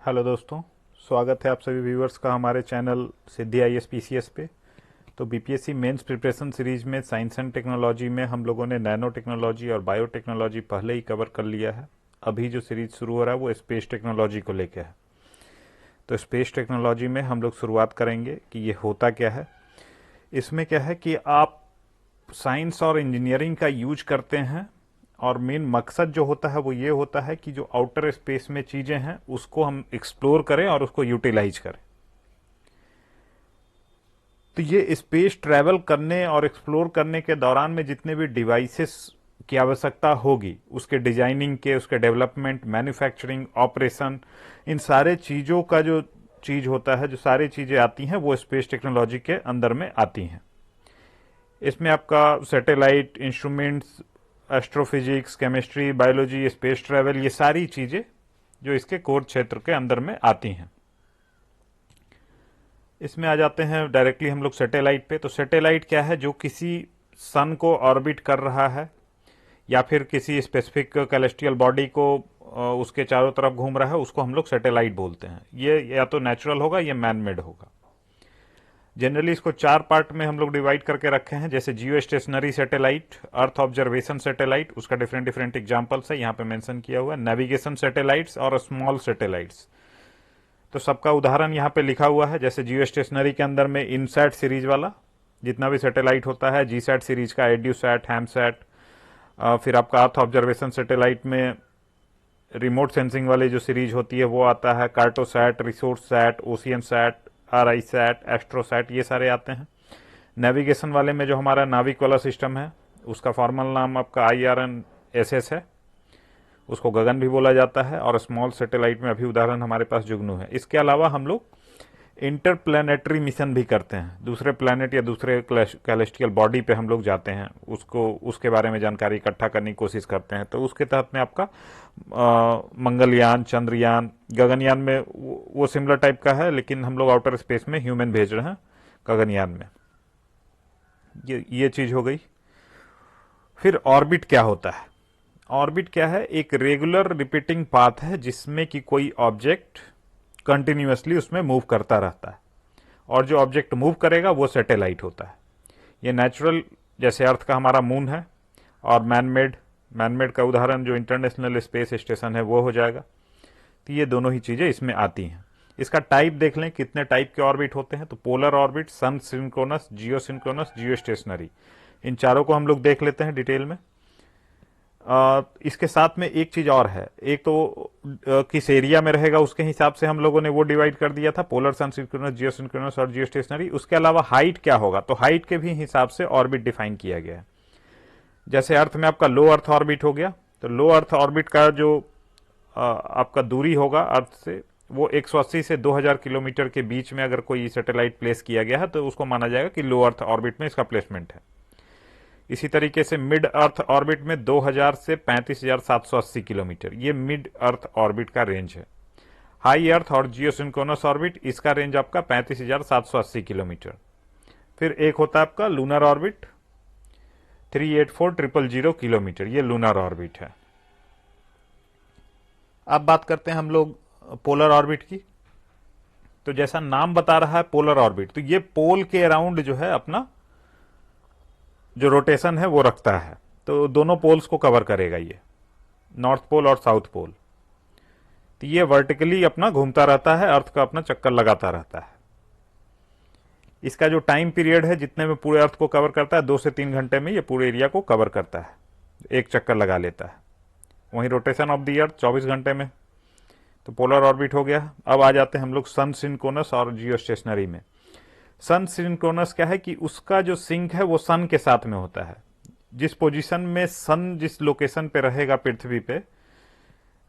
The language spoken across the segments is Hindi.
हेलो दोस्तों, स्वागत है आप सभी व्यूअर्स का हमारे चैनल सिद्धि IAS PCS पे। तो बीपीएससी मेंस प्रिपरेशन सीरीज में साइंस एंड टेक्नोलॉजी में हम लोगों ने नैनो टेक्नोलॉजी और बायोटेक्नोलॉजी पहले ही कवर कर लिया है। अभी जो सीरीज शुरू हो रहा है वो स्पेस टेक्नोलॉजी को लेकर है। तो स्पेस टेक्नोलॉजी में हम लोग शुरुआत करेंगे कि ये होता क्या है। इसमें क्या है कि आप साइंस और इंजीनियरिंग का यूज करते हैं और मेन मकसद जो होता है वो ये होता है कि जो आउटर स्पेस में चीजें हैं उसको हम एक्सप्लोर करें और उसको यूटिलाइज करें। तो ये स्पेस ट्रैवल करने और एक्सप्लोर करने के दौरान में जितने भी डिवाइसेस की आवश्यकता होगी उसके डिजाइनिंग के, उसके डेवलपमेंट, मैन्युफैक्चरिंग, ऑपरेशन, इन सारे चीजों का जो चीज होता है, जो सारी चीजें आती हैं वो स्पेस टेक्नोलॉजी के अंदर में आती हैं। इसमें आपका satellite, instruments, astrophysics, chemistry, biology, space travel, ये सारी चीजें जो इसके कोर क्षेत्र के अंदर में आती हैं। इसमें आ जाते हैं डायरेक्टली हम लोग सैटेलाइट पे। तो सैटेलाइट क्या है? जो किसी सन को ऑर्बिट कर रहा है या फिर किसी स्पेसिफिक कैलेस्टियल बॉडी को उसके चारों तरफ घूम रहा है, उसको हम लोग सैटेलाइट बोलते हैं। ये या तो नेचुरल होगा या मैन मेड होगा। जनरली इसको चार पार्ट में हम लोग डिवाइड करके रखे हैं, जैसे जियो स्टेशनरी सैटेलाइट, अर्थ ऑब्जर्वेशन सैटेलाइट, उसका डिफरेंट डिफरेंट एग्जांपल्स है यहाँ पे मेंशन किया हुआ है, नेविगेशन सैटेलाइट्स और स्मॉल सैटेलाइट्स। तो सबका उदाहरण यहाँ पे लिखा हुआ है। जैसे जियो स्टेशनरी के अंदर में इनसैट सीरीज वाला जितना भी सैटेलाइट होता है, जीसैट सीरीज का एड्यूसैट, हैमसैट, फिर आपका अर्थ ऑब्जर्वेशन सैटेलाइट में रिमोट सेंसिंग वाली जो सीरीज होती है वो आता है, Cartosat, resource sat, ocean sat, RI sat, Astrosat, ये सारे आते हैं। नेविगेशन वाले में जो हमारा नाविक वाला सिस्टम है उसका फॉर्मल नाम आपका IRNSS है, उसको गगन भी बोला जाता है। और स्मॉल सैटेलाइट में अभी उदाहरण हमारे पास जुगनू है। इसके अलावा हम लोग इंटरप्लैनेटरी मिशन भी करते हैं, दूसरे प्लैनेट या दूसरे कैलेस्टियल बॉडी पे हम लोग जाते हैं, उसको उसके बारे में जानकारी इकट्ठा करने की कोशिश करते हैं। तो उसके तहत में आपका मंगलयान, चंद्रयान, गगनयान में वो सिमिलर टाइप का है, लेकिन हम लोग आउटर स्पेस में ह्यूमन भेज रहे हैं गगनयान में। ये चीज हो गई। फिर ऑर्बिट क्या होता है? ऑर्बिट क्या है? एक रेगुलर रिपीटिंग पाथ है जिसमें कि कोई ऑब्जेक्ट कंटिन्यूअसली उसमें मूव करता रहता है, और जो ऑब्जेक्ट मूव करेगा वो सैटेलाइट होता है। ये नेचुरल, जैसे अर्थ का हमारा मून है, और मैनमेड का उदाहरण जो इंटरनेशनल स्पेस स्टेशन है वो हो जाएगा। तो ये दोनों ही चीजें इसमें आती हैं। इसका टाइप देख लें, कितने टाइप के ऑर्बिट होते हैं। तो पोलर ऑर्बिट, सन सिंक्रोनस, जियो सिंक्रोनस, जियो स्टेशनरी, इन चारों को हम लोग देख लेते हैं डिटेल में। इसके साथ में एक चीज और है। एक तो किस एरिया में रहेगा उसके हिसाब से हम लोगों ने वो डिवाइड कर दिया था, पोलर, सन सिंक्रोनस, जियो सिंक्रोनस और जियो स्टेशनरी। उसके अलावा हाइट क्या होगा, तो हाइट के भी हिसाब से ऑर्बिट डिफाइन किया गया है। जैसे अर्थ में आपका लो अर्थ ऑर्बिट हो गया, तो लो अर्थ ऑर्बिट का जो आपका दूरी होगा अर्थ से, वो 180 से 2000 किलोमीटर के बीच में अगर कोई सैटेलाइट प्लेस किया गया है तो उसको माना जाएगा कि लो अर्थ ऑर्बिट में इसका प्लेसमेंट है। इसी तरीके से मिड अर्थ ऑर्बिट में 2000 से 35,780 किलोमीटर, ये मिड अर्थ ऑर्बिट का रेंज है। हाई अर्थ और जियोसिंक्रोनस ऑर्बिट, इसका रेंज आपका 35,780 किलोमीटर। फिर एक होता है आपका लूनर ऑर्बिट, 384,000 किलोमीटर, ये लूनर ऑर्बिट है। अब बात करते हैं हम लोग पोलर ऑर्बिट की। तो जैसा नाम बता रहा है पोलर ऑर्बिट, तो ये पोल के अराउंड जो है अपना जो रोटेशन है वो रखता है। तो दोनों पोल्स को कवर करेगा ये, नॉर्थ पोल और साउथ पोल। तो ये वर्टिकली अपना घूमता रहता है, अर्थ का अपना चक्कर लगाता रहता है। इसका जो टाइम पीरियड है जितने में पूरे अर्थ को कवर करता है, 2 से 3 घंटे में ये पूरे एरिया को कवर करता है, एक चक्कर लगा लेता है। वहीं रोटेशन ऑफ द अर्थ 24 घंटे में। तो पोलर ऑर्बिट हो गया। अब आ जाते हैं हम लोग सन सिंक्रोनस और जियो स्टेशनरी में। सन सिंक्रोनस क्या है कि उसका जो सिंक है वो सन के साथ में होता है। जिस पोजीशन में सन जिस लोकेशन पे रहेगा पृथ्वी पे,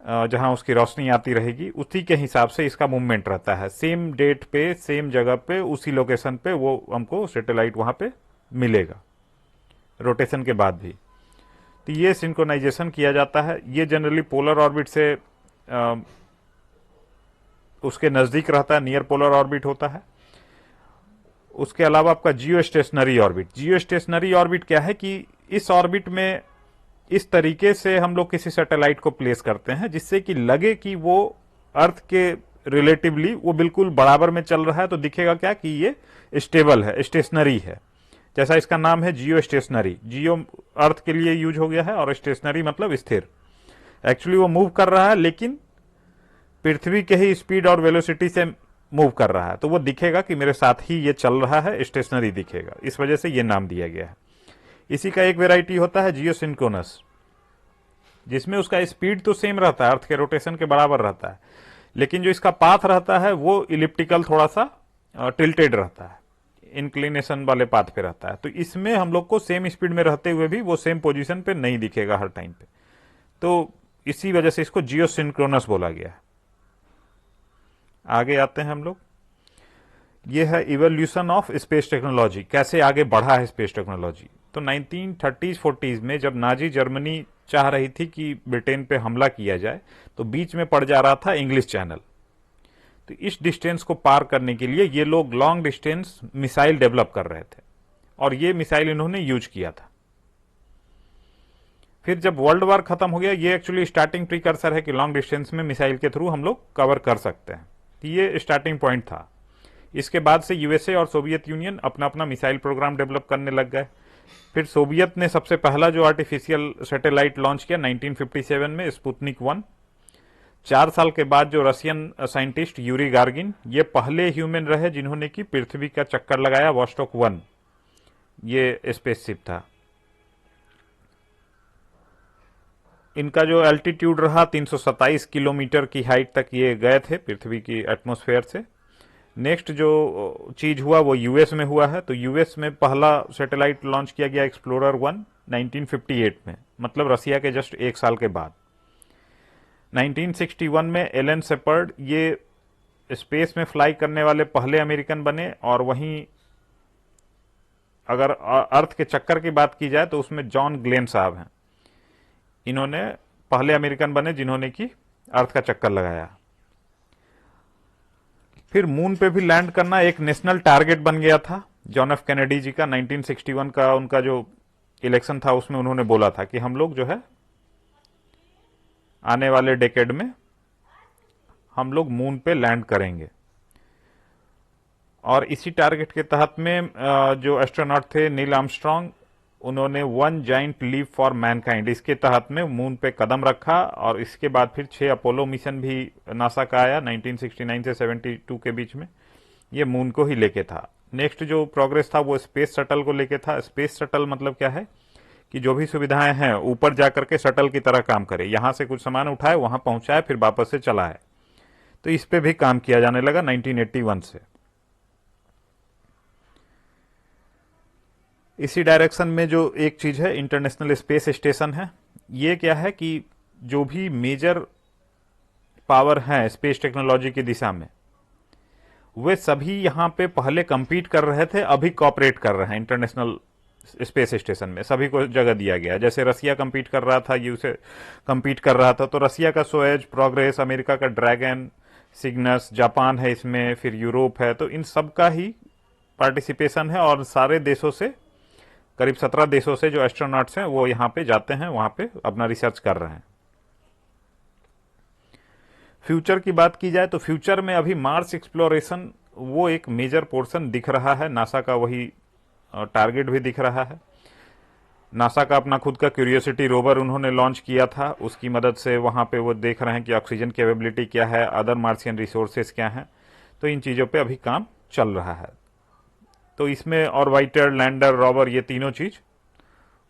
जहां उसकी रोशनी आती रहेगी, उसी के हिसाब से इसका मूवमेंट रहता है। सेम डेट पे, सेम जगह पे, उसी लोकेशन पे वो हमको सैटेलाइट वहां पे मिलेगा रोटेशन के बाद भी। तो ये सिंक्रोनाइजेशन किया जाता है। ये जनरली पोलर ऑर्बिट से उसके नजदीक रहता है, नियर पोलर ऑर्बिट होता है। उसके अलावा आपका जियो स्टेशनरी ऑर्बिट। जियो स्टेशनरी ऑर्बिट क्या है कि इस ऑर्बिट में इस तरीके से हम लोग किसी सैटेलाइट को प्लेस करते हैं जिससे कि लगे कि वो अर्थ के रिलेटिवली वो बिल्कुल बराबर में चल रहा है तो दिखेगा क्या कि ये स्टेबल है, स्टेशनरी है। जैसा इसका नाम है जियो स्टेशनरी, जियो अर्थ के लिए यूज हो गया है और स्टेशनरी मतलब स्थिर। एक्चुअली वो मूव कर रहा है लेकिन पृथ्वी के ही स्पीड और वेलोसिटी से मूव कर रहा है, तो वो दिखेगा कि मेरे साथ ही ये चल रहा है, स्टेशनरी दिखेगा। इस वजह से ये नाम दिया गया है। इसी का एक वेराइटी होता है जियो सिंक्रोनस, जिसमें उसका स्पीड तो सेम रहता है, अर्थ के रोटेशन के बराबर रहता है, लेकिन जो इसका पाथ रहता है वो इलिप्टिकल, थोड़ा सा टिल्टेड रहता है, इंक्लिनेशन वाले पाथ पे रहता है। तो इसमें हम लोग को सेम स्पीड में रहते हुए भी वो सेम पोजीशन पे नहीं दिखेगा हर टाइम पे, तो इसी वजह से इसको जियो सिंक्रोनस बोला गया है। आगे आते हैं हम लोग। ये है इवोल्यूशन ऑफ स्पेस टेक्नोलॉजी, कैसे आगे बढ़ा है स्पेस टेक्नोलॉजी। तो 1930s 40s में जब नाजी जर्मनी चाह रही थी कि ब्रिटेन पे हमला किया जाए, तो बीच में पड़ जा रहा था इंग्लिश चैनल। तो इस डिस्टेंस को पार करने के लिए ये लोग लॉन्ग डिस्टेंस मिसाइल डेवलप कर रहे थे, और ये मिसाइल इन्होंने यूज किया था। फिर जब वर्ल्ड वॉर खत्म हो गया, ये एक्चुअली स्टार्टिंग प्रीकर्सर है कि लॉन्ग डिस्टेंस में मिसाइल के थ्रू हम लोग कवर कर सकते हैं, तो ये स्टार्टिंग पॉइंट था। इसके बाद से यूएसए और सोवियत यूनियन अपना अपना मिसाइल प्रोग्राम डेवलप करने लग गए। फिर सोवियत ने सबसे पहला जो आर्टिफिशियल सैटेलाइट लॉन्च किया 1957 में, स्पुतनिक 1। 4 साल के बाद जो रशियन साइंटिस्ट यूरी गार्गिन, ये पहले ह्यूमन रहे जिन्होंने कि पृथ्वी का चक्कर लगाया, वॉस्टॉक 1 ये स्पेसशिप था। इनका जो एल्टीट्यूड रहा 327 किलोमीटर की हाइट तक ये गए थे पृथ्वी की एटमॉस्फेयर से। नेक्स्ट जो चीज हुआ वो यूएस में हुआ है। तो यूएस में पहला सैटेलाइट लॉन्च किया गया एक्सप्लोरर 1 1958 में, मतलब रसिया के जस्ट 1 साल के बाद। 1961 में एलन शेपर्ड ये स्पेस में फ्लाई करने वाले पहले अमेरिकन बने, और वहीं अगर अर्थ के चक्कर की बात की जाए तो उसमें जॉन ग्लेन साहब हैं, इन्होंने पहले अमेरिकन बने जिन्होंने कि अर्थ का चक्कर लगाया। फिर मून पे भी लैंड करना एक नेशनल टारगेट बन गया था जॉन एफ कैनेडी जी का। 1961 का उनका जो इलेक्शन था उसमें उन्होंने बोला था कि हम लोग जो है आने वाले डेकेड में हम लोग मून पे लैंड करेंगे। और इसी टारगेट के तहत में जो एस्ट्रोनॉट थे नील आर्मस्ट्रांग, उन्होंने 1 जाइंट लीप फॉर मैनकाइंड, इसके तहत में मून पे कदम रखा। और इसके बाद फिर 6 अपोलो मिशन भी नासा का आया 1969 से 72 के बीच में, ये मून को ही लेके था। नेक्स्ट जो प्रोग्रेस था वो स्पेस शटल को लेके था। स्पेस शटल मतलब क्या है कि जो भी सुविधाएं हैं ऊपर जाकर के शटल की तरह काम करे, यहां से कुछ सामान उठाए वहां पहुंचाए फिर वापस से चला है। तो इस पे भी काम किया जाने लगा 1981 से। इसी डायरेक्शन में जो एक चीज है इंटरनेशनल स्पेस स्टेशन है। ये क्या है कि जो भी मेजर पावर हैं स्पेस टेक्नोलॉजी की दिशा में, वे सभी यहां पे पहले compete कर रहे थे, अभी कॉपरेट कर रहे हैं इंटरनेशनल स्पेस स्टेशन में। सभी को जगह दिया गया। जैसे रसिया compete कर रहा था, यूएसए compete कर रहा था, तो रसिया का सोएज, प्रोग्रेस, अमेरिका का ड्रैगन, सिग्नस, जापान है इसमें, फिर यूरोप है। तो इन सब का ही पार्टिसिपेशन है, और सारे देशों से, करीब 17 देशों से जो एस्ट्रोनॉट्स हैं वो यहां पे जाते हैं, वहां पे अपना रिसर्च कर रहे हैं। फ्यूचर की बात की जाए तो फ्यूचर में अभी मार्स एक्सप्लोरेशन वो एक मेजर पोर्शन दिख रहा है। नासा का वही टारगेट भी दिख रहा है। नासा का अपना खुद का क्यूरियोसिटी रोवर उन्होंने लॉन्च किया था, उसकी मदद से वहां पे वो देख रहे हैं कि ऑक्सीजन की अवेलेबिलिटी क्या है, अदर मार्सियन रिसोर्सेज क्या हैं। तो इन चीजों पे अभी काम चल रहा है। तो इसमें ऑर्बिटर, लैंडर, रोवर, ये तीनों चीज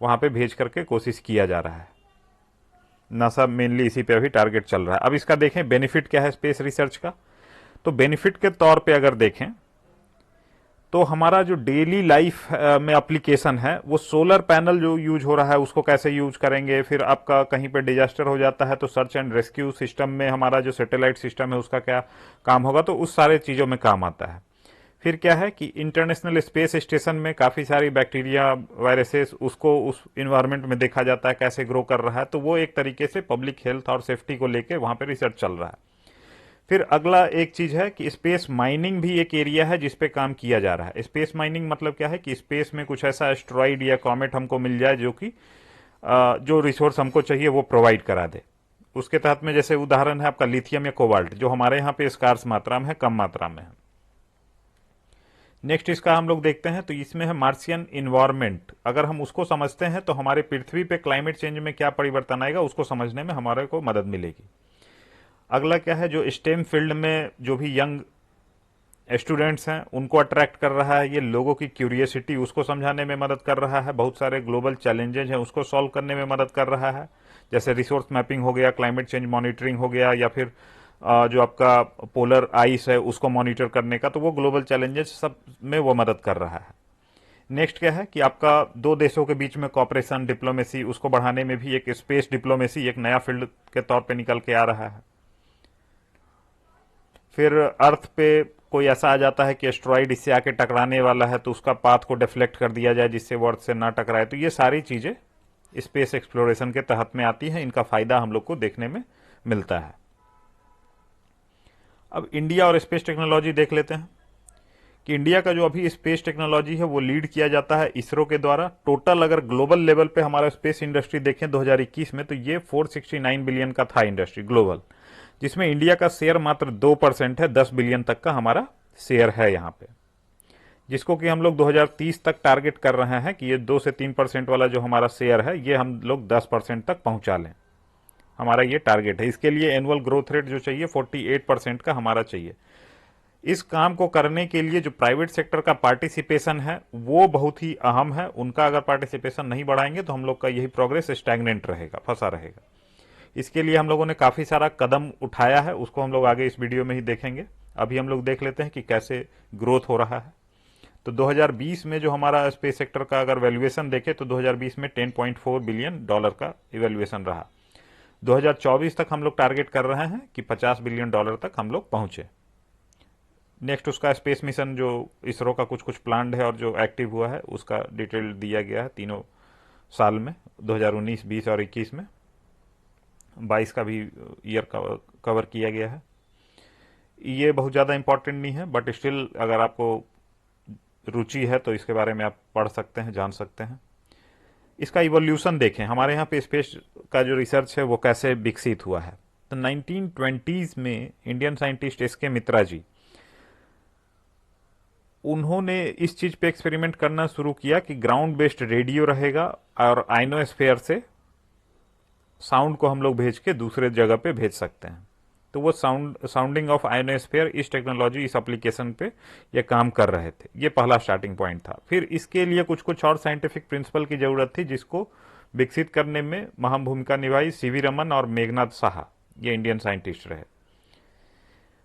वहां पे भेज करके कोशिश किया जा रहा है। नासा मेनली इसी पे अभी टारगेट चल रहा है। अब इसका देखें बेनिफिट क्या है स्पेस रिसर्च का। तो बेनिफिट के तौर पे अगर देखें तो हमारा जो डेली लाइफ में एप्लीकेशन है, वो सोलर पैनल जो यूज हो रहा है उसको कैसे यूज करेंगे। फिर आपका कहीं पे डिजास्टर हो जाता है तो सर्च एंड रेस्क्यू सिस्टम में हमारा जो सैटेलाइट सिस्टम है उसका क्या काम होगा, तो उस सारे चीजों में काम आता है। फिर क्या है कि इंटरनेशनल स्पेस स्टेशन में काफी सारी बैक्टीरिया, वायरसेस, उसको उस इन्वायरमेंट में देखा जाता है कैसे ग्रो कर रहा है। तो वो एक तरीके से पब्लिक हेल्थ और सेफ्टी को लेके वहां पे रिसर्च चल रहा है। फिर अगला एक चीज है कि स्पेस माइनिंग भी एक एरिया है जिसपे काम किया जा रहा है। स्पेस माइनिंग मतलब क्या है कि स्पेस में कुछ ऐसा एस्ट्रॉइड या कॉमेट हमको मिल जाए जो कि जो रिसोर्स हमको चाहिए वो प्रोवाइड करा दे। उसके तहत में जैसे उदाहरण है आपका लिथियम या कोबाल्ट, जो हमारे यहाँ पे स्कार्स मात्रा में है, कम मात्रा में है। नेक्स्ट इसका हम लोग देखते हैं, तो इसमें है मार्सियन इन्वायरमेंट। अगर हम उसको समझते हैं तो हमारे पृथ्वी पे क्लाइमेट चेंज में क्या परिवर्तन आएगा उसको समझने में हमारे को मदद मिलेगी। अगला क्या है, जो स्टेम फील्ड में जो भी यंग स्टूडेंट्स हैं उनको अट्रैक्ट कर रहा है, ये लोगों की क्यूरियसिटी उसको समझाने में मदद कर रहा है। बहुत सारे ग्लोबल चैलेंजेस हैं उसको सॉल्व करने में मदद कर रहा है, जैसे रिसोर्स मैपिंग हो गया, क्लाइमेट चेंज मॉनिटरिंग हो गया, या फिर जो आपका पोलर आइस है उसको मॉनिटर करने का, तो वो ग्लोबल चैलेंजेस सब में वो मदद कर रहा है। नेक्स्ट क्या है कि आपका दो देशों के बीच में कॉपरेशन, डिप्लोमेसी, उसको बढ़ाने में भी एक स्पेस डिप्लोमेसी एक नया फील्ड के तौर पे निकल के आ रहा है। फिर अर्थ पे कोई ऐसा आ जाता है कि एस्ट्रॉइड इससे आके टकराने वाला है, तो उसका पाथ को डिफ्लेक्ट कर दिया जाए जिससे वो अर्थ से ना टकराए। तो ये सारी चीजें स्पेस एक्सप्लोरेशन के तहत में आती हैं, इनका फायदा हम लोग को देखने में मिलता है। अब इंडिया और स्पेस टेक्नोलॉजी देख लेते हैं कि इंडिया का जो अभी स्पेस टेक्नोलॉजी है वो लीड किया जाता है इसरो के द्वारा। टोटल अगर ग्लोबल लेवल पे हमारा स्पेस इंडस्ट्री देखें 2021 में, तो ये 469 बिलियन का था इंडस्ट्री ग्लोबल, जिसमें इंडिया का शेयर मात्र 2% है। 10 बिलियन तक का हमारा शेयर है यहाँ पे, जिसको कि हम लोग 2030 तक टारगेट कर रहे हैं कि ये 2 से 3% वाला जो हमारा शेयर है ये हम लोग 10% तक पहुंचा लें। हमारा ये टारगेट है। इसके लिए एनुअल ग्रोथ रेट जो चाहिए 48% का हमारा चाहिए। इस काम को करने के लिए जो प्राइवेट सेक्टर का पार्टिसिपेशन है वो बहुत ही अहम है। उनका अगर पार्टिसिपेशन नहीं बढ़ाएंगे तो हम लोग का यही प्रोग्रेस स्टैग्नेंट रहेगा, फंसा रहेगा। इसके लिए हम लोगों ने काफी सारा कदम उठाया है, उसको हम लोग आगे इस वीडियो में ही देखेंगे। अभी हम लोग देख लेते हैं कि कैसे ग्रोथ हो रहा है। तो 2020 में जो हमारा स्पेस सेक्टर का अगर वैल्यूएशन देखें तो 2020 में $10.4 बिलियन का इवैल्यूएशन रहा। 2024 तक हम लोग टारगेट कर रहे हैं कि $50 बिलियन तक हम लोग पहुंचे। नेक्स्ट उसका स्पेस मिशन जो इसरो का कुछ कुछ प्लान है और जो एक्टिव हुआ है उसका डिटेल दिया गया है तीनों साल में, 2019, 20 और 21 में। 22 का भी ईयर कवर किया गया है। ये बहुत ज़्यादा इंपॉर्टेंट नहीं है, बट स्टिल अगर आपको रुचि है तो इसके बारे में आप पढ़ सकते हैं, जान सकते हैं। इसका इवोल्यूशन देखें, हमारे यहाँ पे स्पेस का जो रिसर्च है वो कैसे विकसित हुआ है। तो 1920s में इंडियन साइंटिस्ट एस.के. मित्रा जी, उन्होंने इस चीज पे एक्सपेरिमेंट करना शुरू किया कि ग्राउंड बेस्ड रेडियो रहेगा और आइनोस्फेयर से साउंड को हम लोग भेज के दूसरे जगह पे भेज सकते हैं। तो वो साउंडिंग ऑफ आइनोस्फेयर, इस टेक्नोलॉजी, इस एप्लीकेशन पे ये काम कर रहे थे। ये पहला स्टार्टिंग पॉइंट था। फिर इसके लिए कुछ कुछ और साइंटिफिक प्रिंसिपल की जरूरत थी, जिसको विकसित करने में अहम भूमिका निभाई सी.वी. रमन और मेघनाथ साहा, ये इंडियन साइंटिस्ट रहे।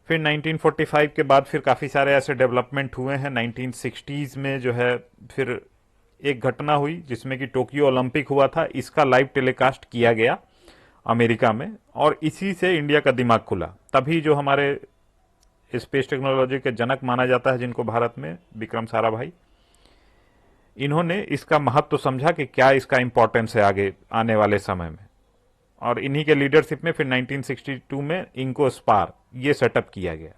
फिर 1945 के बाद फिर काफी सारे ऐसे डेवलपमेंट हुए हैं। 1960s में जो है फिर एक घटना हुई जिसमें कि टोक्यो ओलंपिक हुआ था। इसका लाइव टेलीकास्ट किया गया अमेरिका में, और इसी से इंडिया का दिमाग खुला। तभी जो हमारे स्पेस टेक्नोलॉजी के जनक माना जाता है जिनको भारत में, विक्रम साराभाई, इन्होंने इसका महत्व समझा कि क्या इसका इंपॉर्टेंस है आगे आने वाले समय में। और इन्हीं के लीडरशिप में फिर 1962 में इंकोस्पार ये सेटअप किया गया।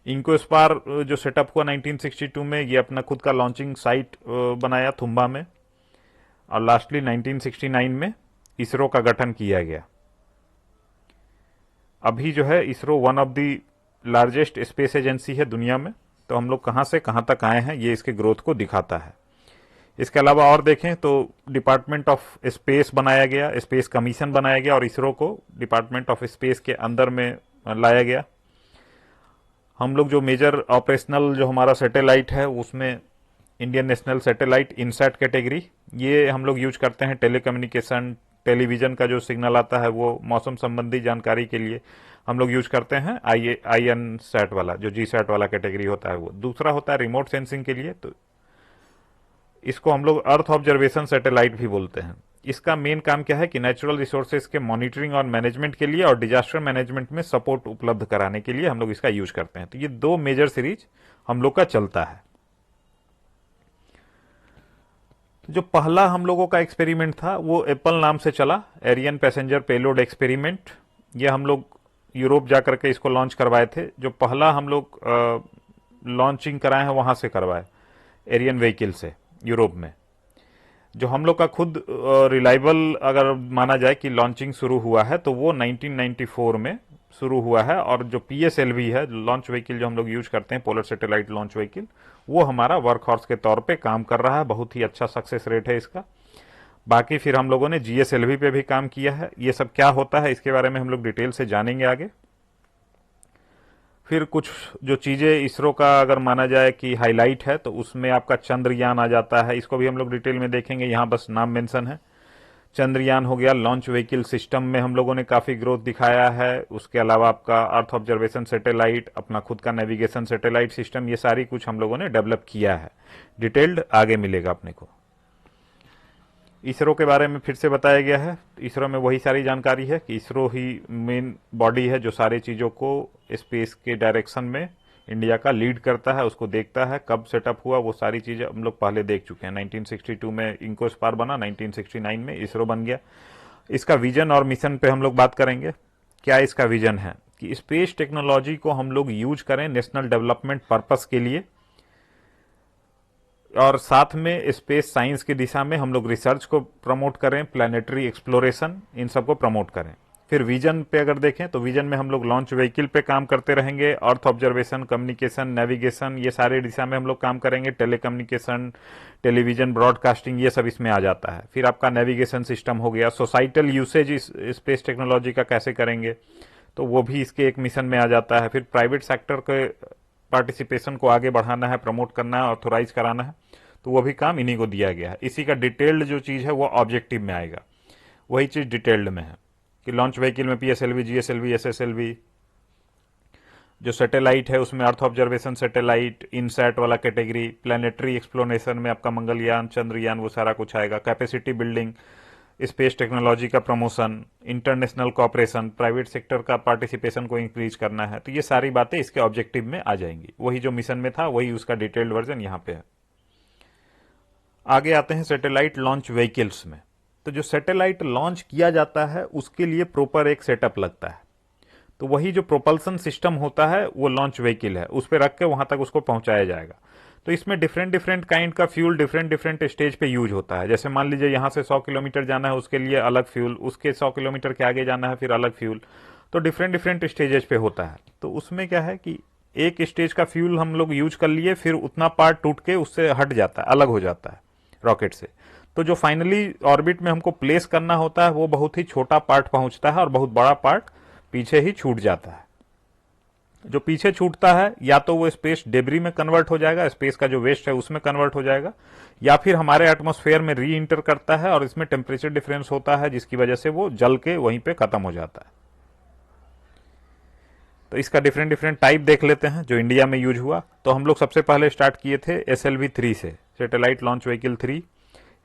इंकोस्पार जो सेटअप हुआ 1962 में, ये अपना खुद का लॉन्चिंग साइट बनाया थुम्बा में, और लास्टली 1969 में इसरो का गठन किया गया। अभी जो है ISRO one of the largest space agency है दुनिया में। तो हम लोग कहां से कहां तक आए हैं ये इसके ग्रोथ को दिखाता है। इसके अलावा और देखें तो डिपार्टमेंट ऑफ स्पेस बनाया गया, स्पेस कमीशन बनाया गया, और इसरो को डिपार्टमेंट ऑफ स्पेस के अंदर में लाया गया। हम लोग जो मेजर ऑपरेशनल जो हमारा सैटेलाइट है उसमें Indian national satellite INSAT category, ये हम लोग यूज करते हैं टेलीकम्युनिकेशन, टेलीविजन का जो सिग्नल आता है वो मौसम संबंधी जानकारी के लिए हम लोग यूज करते हैं। आई एन सैट वाला, जो जी सैट वाला कैटेगरी होता है वो। दूसरा होता है रिमोट सेंसिंग के लिए, तो इसको हम लोग अर्थ ऑब्जर्वेशन सैटेलाइट भी बोलते हैं। इसका मेन काम क्या है कि नेचुरल रिसोर्सेज के मॉनिटरिंग और मैनेजमेंट के लिए और डिजास्टर मैनेजमेंट में सपोर्ट उपलब्ध कराने के लिए हम लोग इसका यूज करते हैं। तो ये दो मेजर सीरीज हम लोग का चलता है। जो पहला हम लोगों का एक्सपेरिमेंट था वो एप्पल नाम से चला, एरियन पैसेंजर पेलोड एक्सपेरिमेंट। ये हम लोग यूरोप जाकर के इसको लॉन्च करवाए थे। जो पहला हम लोग लॉन्चिंग कराए हैं वहां से करवाए, एरियन व्हीकल से, यूरोप में। जो हम लोग का खुद रिलायबल अगर माना जाए कि लॉन्चिंग शुरू हुआ है तो वो 1994 में शुरू हुआ है, और जो PSLV है लॉन्च व्हीकल जो हम लोग यूज करते हैं, पोलर सैटेलाइट लॉन्च व्हीकल, वो हमारा वर्क हॉर्स के तौर पे काम कर रहा है। बहुत ही अच्छा सक्सेस रेट है इसका। बाकी फिर हम लोगों ने GSLV पे भी काम किया है। ये सब क्या होता है इसके बारे में हम लोग डिटेल से जानेंगे आगे। फिर कुछ जो चीज़ें इसरो का अगर माना जाए कि हाईलाइट है, तो उसमें आपका चंद्रयान आ जाता है। इसको भी हम लोग डिटेल में देखेंगे, यहाँ बस नाम मेंशन है। चंद्रयान हो गया। लॉन्च व्हीकल सिस्टम में हम लोगों ने काफ़ी ग्रोथ दिखाया है। उसके अलावा आपका अर्थ ऑब्जर्वेशन सैटेलाइट, अपना खुद का नेविगेशन सैटेलाइट सिस्टम, ये सारी कुछ हम लोगों ने डेवलप किया है। डिटेल्ड आगे मिलेगा अपने को। इसरो के बारे में फिर से बताया गया है। इसरो में वही सारी जानकारी है कि इसरो ही मेन बॉडी है जो सारी चीज़ों को स्पेस के डायरेक्शन में इंडिया का लीड करता है, उसको देखता है। कब सेटअप हुआ वो सारी चीज़ें हम लोग पहले देख चुके हैं। 1962 में इंकोस्पार बना, 1969 में इसरो बन गया। इसका विजन और मिशन पे हम लोग बात करेंगे। क्या इसका विजन है कि स्पेस टेक्नोलॉजी को हम लोग यूज करें नेशनल डेवलपमेंट पर्पस के लिए, और साथ में स्पेस साइंस की दिशा में हम लोग रिसर्च को प्रमोट करें, प्लानिटरी एक्सप्लोरेशन, इन सबको प्रमोट करें। फिर विजन पे अगर देखें तो विजन में हम लोग लॉन्च व्हीकल पे काम करते रहेंगे, अर्थ ऑब्जर्वेशन, कम्युनिकेशन, नेविगेशन, ये सारे दिशा में हम लोग काम करेंगे। टेलीकम्युनिकेशन, टेलीविजन, ब्रॉडकास्टिंग, ये सब इसमें आ जाता है। फिर आपका नेविगेशन सिस्टम हो गया। सोसाइटल यूसेज इस स्पेस टेक्नोलॉजी का कैसे करेंगे, तो वो भी इसके एक मिशन में आ जाता है। फिर प्राइवेट सेक्टर के पार्टिसिपेशन को आगे बढ़ाना है, प्रमोट करना है, ऑथोराइज कराना है, तो वो भी काम इन्हीं को दिया गया है। इसी का डिटेल्ड जो चीज़ है वो ऑब्जेक्टिव में आएगा। वही चीज़ डिटेल्ड में है कि लॉन्च व्हीकल में PSLV, GSLV, SSLV, जो सैटेलाइट है उसमें अर्थ ऑब्जर्वेशन सैटेलाइट, इनसैट वाला कैटेगरी, प्लानिटरी एक्सप्लोरेशन में आपका मंगलयान, चंद्रयान, वो सारा कुछ आएगा। कैपेसिटी बिल्डिंग, स्पेस टेक्नोलॉजी का promotion, international cooperation, private sector का पार्टिसिपेशन को इंक्रीज करना है, तो ये सारी बातें इसके ऑब्जेक्टिव में आ जाएंगी। वही जो मिशन में था वही उसका डिटेल्ड वर्जन यहाँ पे है। आगे आते हैं सैटेलाइट लॉन्च व्हीकल्स में। तो जो सैटेलाइट लॉन्च किया जाता है उसके लिए प्रॉपर एक सेटअप लगता है। तो वही जो प्रोपल्सन सिस्टम होता है वो लॉन्च व्हीकल है, उस पर रख के वहां तक उसको पहुंचाया जाएगा। तो इसमें डिफरेंट डिफरेंट काइंड का फ्यूल डिफरेंट डिफरेंट स्टेज पे यूज होता है। जैसे मान लीजिए यहाँ से 100 किलोमीटर जाना है, उसके लिए अलग फ्यूल, उसके 100 किलोमीटर के आगे जाना है फिर अलग फ्यूल। तो डिफरेंट डिफरेंट स्टेजेस पे होता है। तो उसमें क्या है कि एक स्टेज का फ्यूल हम लोग यूज कर लिए, फिर उतना पार्ट टूट के उससे हट जाता है, अलग हो जाता है रॉकेट से। तो जो फाइनली ऑर्बिट में हमको प्लेस करना होता है वो बहुत ही छोटा पार्ट पहुंचता है और बहुत बड़ा पार्ट पीछे ही छूट जाता है। जो पीछे छूटता है या तो वो स्पेस डेब्री में कन्वर्ट हो जाएगा, स्पेस का जो वेस्ट है उसमें कन्वर्ट हो जाएगा, या फिर हमारे एटमॉस्फेयर में री इंटर करता है और इसमें टेम्परेचर डिफरेंस होता है जिसकी वजह से वो जल के वहीं पे खत्म हो जाता है। तो इसका डिफरेंट डिफरेंट टाइप देख लेते हैं जो इंडिया में यूज हुआ। तो हम लोग सबसे पहले स्टार्ट किए थे SLV-3 से, satellite launch vehicle 3,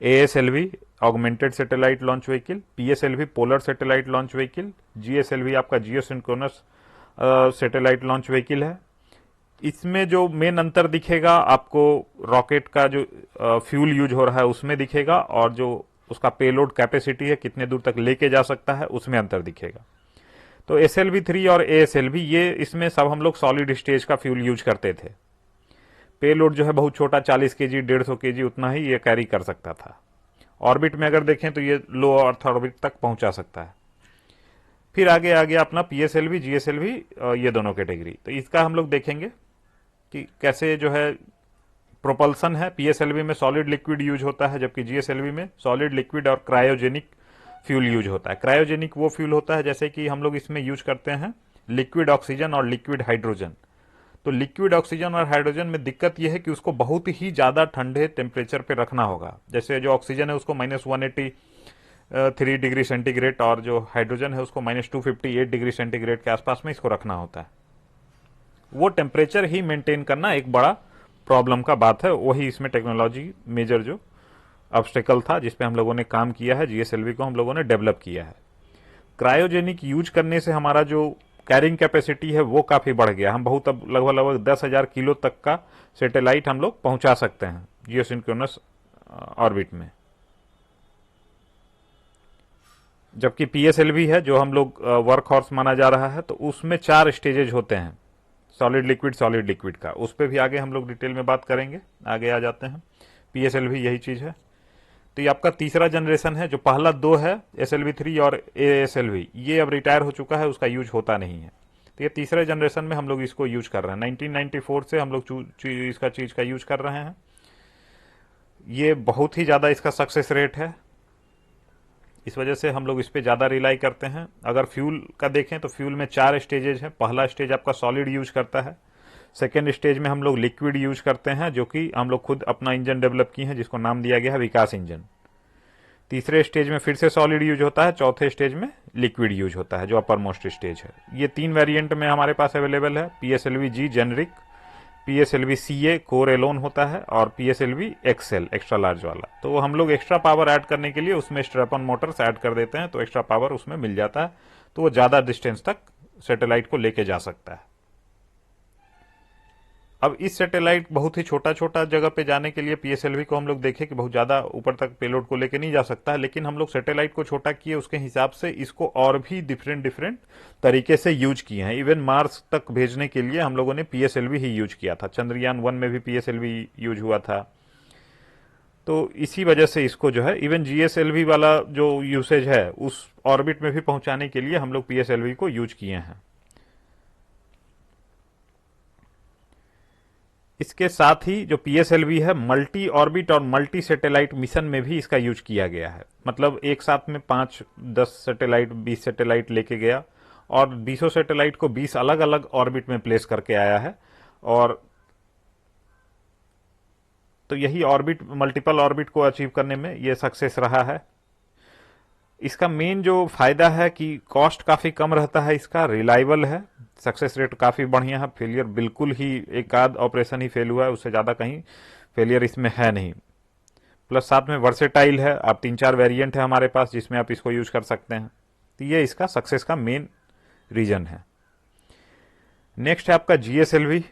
ASLV augmented satellite launch vehicle, PSLV polar satellite launch vehicle, GSLV आपका जियोसिंक्रोनस सैटेलाइट लॉन्च व्हीकल है। इसमें जो मेन अंतर दिखेगा आपको रॉकेट का जो फ्यूल यूज हो रहा है उसमें दिखेगा, और जो उसका पेलोड कैपेसिटी है कितने दूर तक लेके जा सकता है उसमें अंतर दिखेगा। तो SLV-3 और ASLV ये इसमें सब हम लोग सॉलिड स्टेज का फ्यूल यूज करते थे। पेलोड जो है बहुत छोटा, 40 kg 150 kg उतना ही ये कैरी कर सकता था। ऑर्बिट में अगर देखें तो ये लो अर्थ ऑर्बिट तक पहुंचा सकता है। फिर आगे आ गया अपना PSLV, GSLV, ये दोनों कैटेगरी। तो इसका हम लोग देखेंगे कि कैसे जो है प्रोपल्सन है। PSLV में सॉलिड लिक्विड यूज होता है, जबकि GSLV में सॉलिड लिक्विड और क्रायोजेनिक फ्यूल यूज होता है। क्रायोजेनिक वो फ्यूल होता है जैसे कि हम लोग इसमें यूज करते हैं लिक्विड ऑक्सीजन और लिक्विड हाइड्रोजन। तो लिक्विड ऑक्सीजन और हाइड्रोजन में दिक्कत यह है कि उसको बहुत ही ज़्यादा ठंडे टेम्परेचर पे रखना होगा। जैसे जो ऑक्सीजन है उसको -183 डिग्री सेंटीग्रेड, और जो हाइड्रोजन है उसको -258 डिग्री सेंटीग्रेड के आसपास में इसको रखना होता है। वो टेम्परेचर ही मेंटेन करना एक बड़ा प्रॉब्लम का बात है। वही इसमें टेक्नोलॉजी मेजर जो ऑब्स्टेकल था जिसपे हम लोगों ने काम किया है, GSLV को हम लोगों ने डेवलप किया है। क्रायोजेनिक यूज करने से हमारा जो कैरिंग कैपेसिटी है वो काफी बढ़ गया। हम बहुत अब लगभग 10,000 किलो तक का सैटेलाइट हम लोग पहुंचा सकते हैं जियोसिंक्रोनस ऑर्बिट में। जबकि PSLV है जो हम लोग वर्क हॉर्स माना जा रहा है, तो उसमें 4 स्टेजेज होते हैं सॉलिड लिक्विड का। उस पर भी आगे हम लोग डिटेल में बात करेंगे। आगे आ जाते हैं। PSLV यही चीज है। तो ये आपका तीसरा जनरेशन है। जो पहला दो है SLV3 और ASLV, ये अब रिटायर हो चुका है, उसका यूज होता नहीं है। तो ये तीसरे जनरेशन में हम लोग इसको यूज कर रहे हैं। 1994 से हम लोग इसका चीज का यूज कर रहे हैं। ये बहुत ही ज़्यादा इसका सक्सेस रेट है, इस वजह से हम लोग इस पर ज़्यादा रिलाई करते हैं। अगर फ्यूल का देखें तो फ्यूल में 4 स्टेजेज हैं। पहला स्टेज आपका सॉलिड यूज करता है। सेकेंड स्टेज में हम लोग लिक्विड यूज करते हैं, जो कि हम लोग खुद अपना इंजन डेवलप किए हैं, जिसको नाम दिया गया है विकास इंजन। तीसरे स्टेज में फिर से सॉलिड यूज होता है। चौथे स्टेज में लिक्विड यूज होता है, जो अपर मोस्ट स्टेज है। ये 3 वेरिएंट में हमारे पास अवेलेबल है। PSLV-G generic, PSLV-CA core Elon होता है, और PSLV XL एक्स्ट्रा लार्ज वाला। तो हम लोग एक्स्ट्रा पावर ऐड करने के लिए उसमें स्ट्रैप-ऑन मोटर्स ऐड कर देते हैं, तो एक्स्ट्रा पावर उसमें मिल जाता है, तो वो ज़्यादा डिस्टेंस तक सैटेलाइट को लेके जा सकता है। अब इस सैटेलाइट बहुत ही छोटा छोटा जगह पे जाने के लिए PSLV को हम लोग देखें कि बहुत ज़्यादा ऊपर तक पेलोड को लेके नहीं जा सकता है, लेकिन हम लोग सैटेलाइट को छोटा किए, उसके हिसाब से इसको और भी डिफरेंट डिफरेंट तरीके से यूज किए हैं। इवन मार्स तक भेजने के लिए हम लोगों ने PSLV ही यूज किया था। चंद्रयान 1 में भी PSLV यूज हुआ था। तो इसी वजह से इसको जो है इवन GSLV वाला जो यूसेज है, उस ऑर्बिट में भी पहुंचाने के लिए हम लोग PSLV को यूज किए हैं। इसके साथ ही जो PSLV है, मल्टी ऑर्बिट और मल्टी सैटेलाइट मिशन में भी इसका यूज किया गया है। मतलब एक साथ में 5, 10 सैटेलाइट, 20 सैटेलाइट लेके गया, और 20 सैटेलाइट को 20 अलग अलग ऑर्बिट में प्लेस करके आया है। और तो यही ऑर्बिट, मल्टीपल ऑर्बिट को अचीव करने में ये सक्सेस रहा है। इसका मेन जो फायदा है कि कॉस्ट काफी कम रहता है, इसका रिलायबल है, सक्सेस रेट काफी बढ़िया है। फेलियर बिल्कुल ही एक आध ऑपरेशन ही फेल हुआ है, उससे ज्यादा कहीं फेलियर इसमें है नहीं। प्लस साथ में वर्सेटाइल है, आप 3-4 वेरिएंट है हमारे पास जिसमें आप इसको यूज कर सकते हैं। तो ये इसका सक्सेस का मेन रीजन है। नेक्स्ट है आपका GSLV।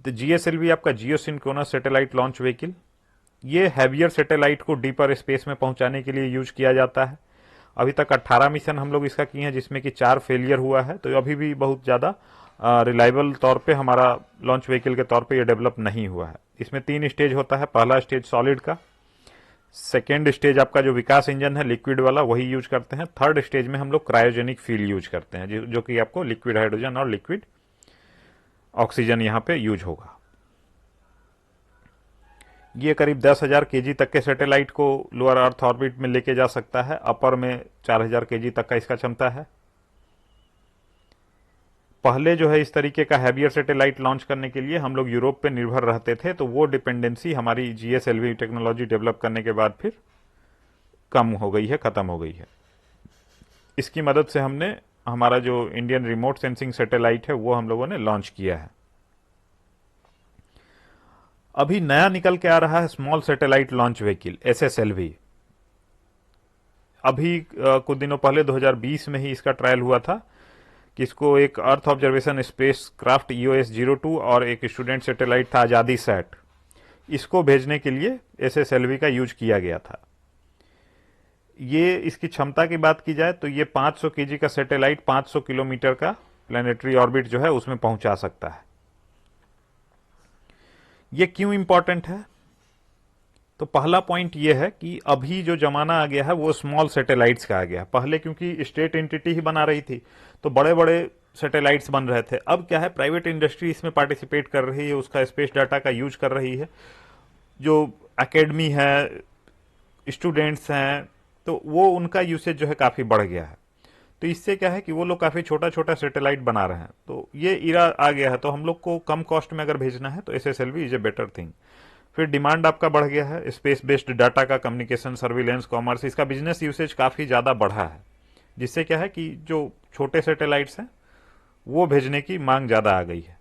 तो GSLV आपका जियो सिंक्रोनस सैटेलाइट लॉन्च व्हीकल। ये हैवियर सैटेलाइट को डीपर स्पेस में पहुंचाने के लिए यूज किया जाता है। अभी तक 18 मिशन हम लोग इसका किए हैं, जिसमें कि 4 फेलियर हुआ है। तो अभी भी बहुत ज़्यादा रिलायबल तौर पे हमारा लॉन्च व्हीकल के तौर पे ये डेवलप नहीं हुआ है। इसमें 3 स्टेज होता है। पहला स्टेज सॉलिड का, सेकेंड स्टेज आपका जो विकास इंजन है लिक्विड वाला, वही यूज करते हैं। थर्ड स्टेज में हम लोग क्रायोजेनिक फ्यूल यूज करते हैं, जो कि आपको लिक्विड हाइड्रोजन और लिक्विड ऑक्सीजन यहाँ पे यूज होगा। ये करीब 10,000 kg तक के सैटेलाइट को लोअर अर्थ ऑर्बिट में लेके जा सकता है। अपर में 4,000 kg तक का इसका क्षमता है। पहले जो है इस तरीके का हैवियर सैटेलाइट लॉन्च करने के लिए हम लोग यूरोप पे निर्भर रहते थे, तो वो डिपेंडेंसी हमारी GSLV टेक्नोलॉजी डेवलप करने के बाद फिर कम हो गई है, खत्म हो गई है। इसकी मदद से हमने हमारा जो इंडियन रिमोट सेंसिंग सैटेलाइट है वो हम लोगों ने लॉन्च किया है। अभी नया निकल के आ रहा है small satellite launch vehicle SSLV। अभी कुछ दिनों पहले 2020 में ही इसका ट्रायल हुआ था कि इसको एक earth observation space craft EOS-02 और एक स्टूडेंट सैटेलाइट था आजादी सैट, इसको भेजने के लिए SSLV का यूज किया गया था। ये इसकी क्षमता की बात की जाए तो ये 500 kg का सैटेलाइट 500 किलोमीटर का प्लानिटरी ऑर्बिट जो है उसमें पहुंचा सकता है। ये क्यों इंपॉर्टेंट है? तो पहला पॉइंट ये है कि अभी जो जमाना आ गया है वो स्मॉल सैटेलाइट्स का आ गया। पहले क्योंकि स्टेट एंटिटी ही बना रही थी तो बड़े बड़े सैटेलाइट्स बन रहे थे। अब क्या है, प्राइवेट इंडस्ट्री इसमें पार्टिसिपेट कर रही है, उसका स्पेस डाटा का यूज कर रही है। जो एकेडमी है, स्टूडेंट्स हैं, तो वो उनका यूसेज जो है काफी बढ़ गया है। तो इससे क्या है कि वो लोग काफी छोटा छोटा सैटेलाइट बना रहे हैं। तो ये इरा आ गया है, तो हम लोग को कम कॉस्ट में अगर भेजना है तो SSLV is a better thing. फिर डिमांड आपका बढ़ गया है स्पेस बेस्ड डाटा का, कम्युनिकेशन, सर्विलेंस, कॉमर्स, इसका बिजनेस यूसेज काफी ज्यादा बढ़ा है, जिससे क्या है कि जो छोटे सैटेलाइट्स हैं वो भेजने की मांग ज्यादा आ गई है।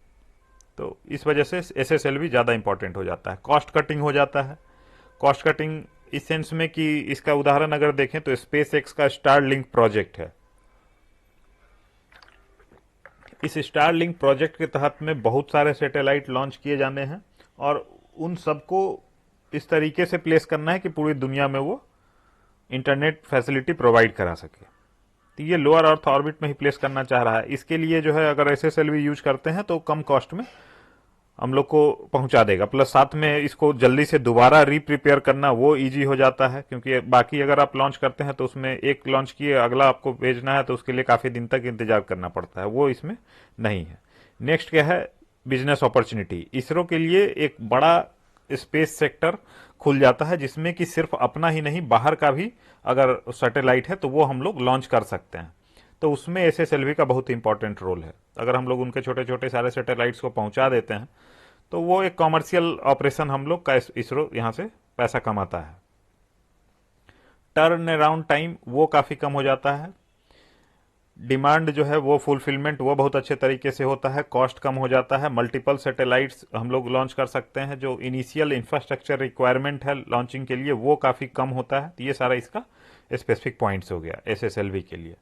तो इस वजह से SSLV ज्यादा इंपॉर्टेंट हो जाता है। कॉस्ट कटिंग हो जाता है। कॉस्ट कटिंग इस सेंस में कि इसका उदाहरण अगर देखें तो SpaceX का स्टारलिंक प्रोजेक्ट है। इस स्टारलिंक प्रोजेक्ट के तहत में बहुत सारे सैटेलाइट लॉन्च किए जाने हैं और उन सबको इस तरीके से प्लेस करना है कि पूरी दुनिया में वो इंटरनेट फैसिलिटी प्रोवाइड करा सके। तो ये लोअर अर्थ ऑर्बिट में ही प्लेस करना चाह रहा है। इसके लिए जो है अगर SSLV यूज करते हैं तो कम कॉस्ट में हम लोग को पहुंचा देगा, प्लस साथ में इसको जल्दी से दोबारा रीप्रिपेयर करना वो इजी हो जाता है, क्योंकि बाकी अगर आप लॉन्च करते हैं तो उसमें एक लॉन्च किए अगला आपको भेजना है तो उसके लिए काफी दिन तक इंतजार करना पड़ता है, वो इसमें नहीं है। नेक्स्ट क्या है, बिजनेस अपॉर्चुनिटी। इसरो के लिए एक बड़ा स्पेस सेक्टर खुल जाता है, जिसमें कि सिर्फ अपना ही नहीं बाहर का भी अगर सैटेलाइट है तो वो हम लोग लॉन्च कर सकते हैं। तो उसमें एसएसएलवी का बहुत इंपॉर्टेंट रोल है। अगर हम लोग उनके छोटे छोटे सारे सैटेलाइट्स को पहुंचा देते हैं तो वो एक कॉमर्शियल ऑपरेशन हम लोग का इसरो यहां से पैसा कमाता है। टर्न अराउंड टाइम वो काफी कम हो जाता है। डिमांड जो है वो फुलफिलमेंट वो बहुत अच्छे तरीके से होता है, कॉस्ट कम हो जाता है, मल्टीपल सैटेलाइट्स हम लोग लॉन्च कर सकते हैं, जो इनिशियल इंफ्रास्ट्रक्चर रिक्वायरमेंट है लॉन्चिंग के लिए वो काफी कम होता है। तो ये सारा इसका स्पेसिफिक पॉइंट्स हो गया एसएसएलवी के लिए।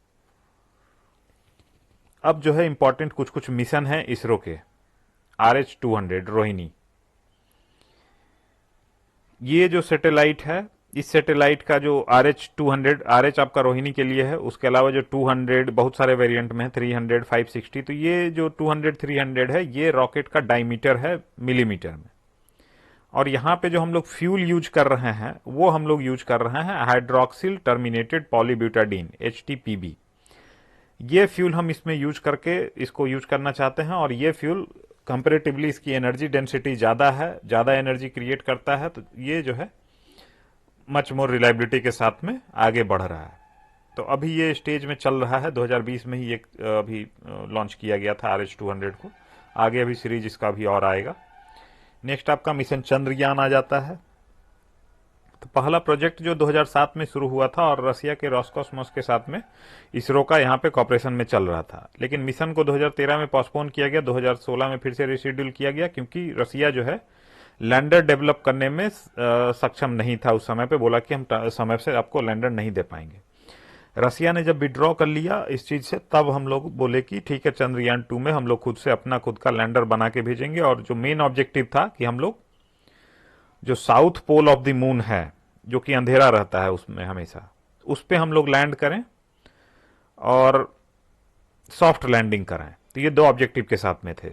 अब जो है इंपॉर्टेंट कुछ कुछ मिशन है इसरो के। RH-200 रोहिणी, ये जो सैटेलाइट है, इस सैटेलाइट का जो RH-200, RH आपका रोहिणी के लिए है, उसके अलावा जो 200 बहुत सारे वेरिएंट में है, 300, 560, तो ये जो 200, 300 है ये रॉकेट का डायमीटर है मिलीमीटर में। और यहाँ पे जो हम लोग फ्यूल यूज कर रहे हैं वो हम लोग यूज कर रहे हैं हाइड्रोक्सिल टर्मिनेटेड पॉलीब्यूटाडीन HTPB। ये फ्यूल हम इसमें यूज करके इसको यूज करना चाहते हैं, और ये फ्यूल कंपेरेटिवली इसकी एनर्जी डेंसिटी ज्यादा है, ज्यादा एनर्जी क्रिएट करता है, तो ये जो है मच मोर रिलायबिलिटी के साथ में आगे बढ़ रहा है। तो अभी ये स्टेज में चल रहा है, 2020 में ही एक अभी लॉन्च किया गया था RH-200 को, आगे अभी सीरीज इसका भी और आएगा। नेक्स्ट आपका मिशन चंद्रयान आ जाता है। तो पहला प्रोजेक्ट जो 2007 में शुरू हुआ था और रसिया के रॉसकॉस्मोस के साथ में इसरो का यहाँ पे कॉपरेशन में चल रहा था, लेकिन मिशन को 2013 में पोस्टपोन किया गया, 2016 में फिर से रिशेड्यूल किया गया, क्योंकि रसिया जो है लैंडर डेवलप करने में सक्षम नहीं था उस समय पे, बोला कि हम समय से आपको लैंडर नहीं दे पाएंगे। रसिया ने जब विड्रॉ कर लिया इस चीज से, तब हम लोग बोले कि ठीक है चंद्रयान 2 में हम लोग खुद से अपना खुद का लैंडर बना के भेजेंगे, और जो मेन ऑब्जेक्टिव था कि हम लोग जो south pole of the moon है, जो कि अंधेरा रहता है उसमें हमेशा, उस पे हम लोग लैंड करें और सॉफ्ट लैंडिंग कराएं। तो ये दो ऑब्जेक्टिव के साथ में थे,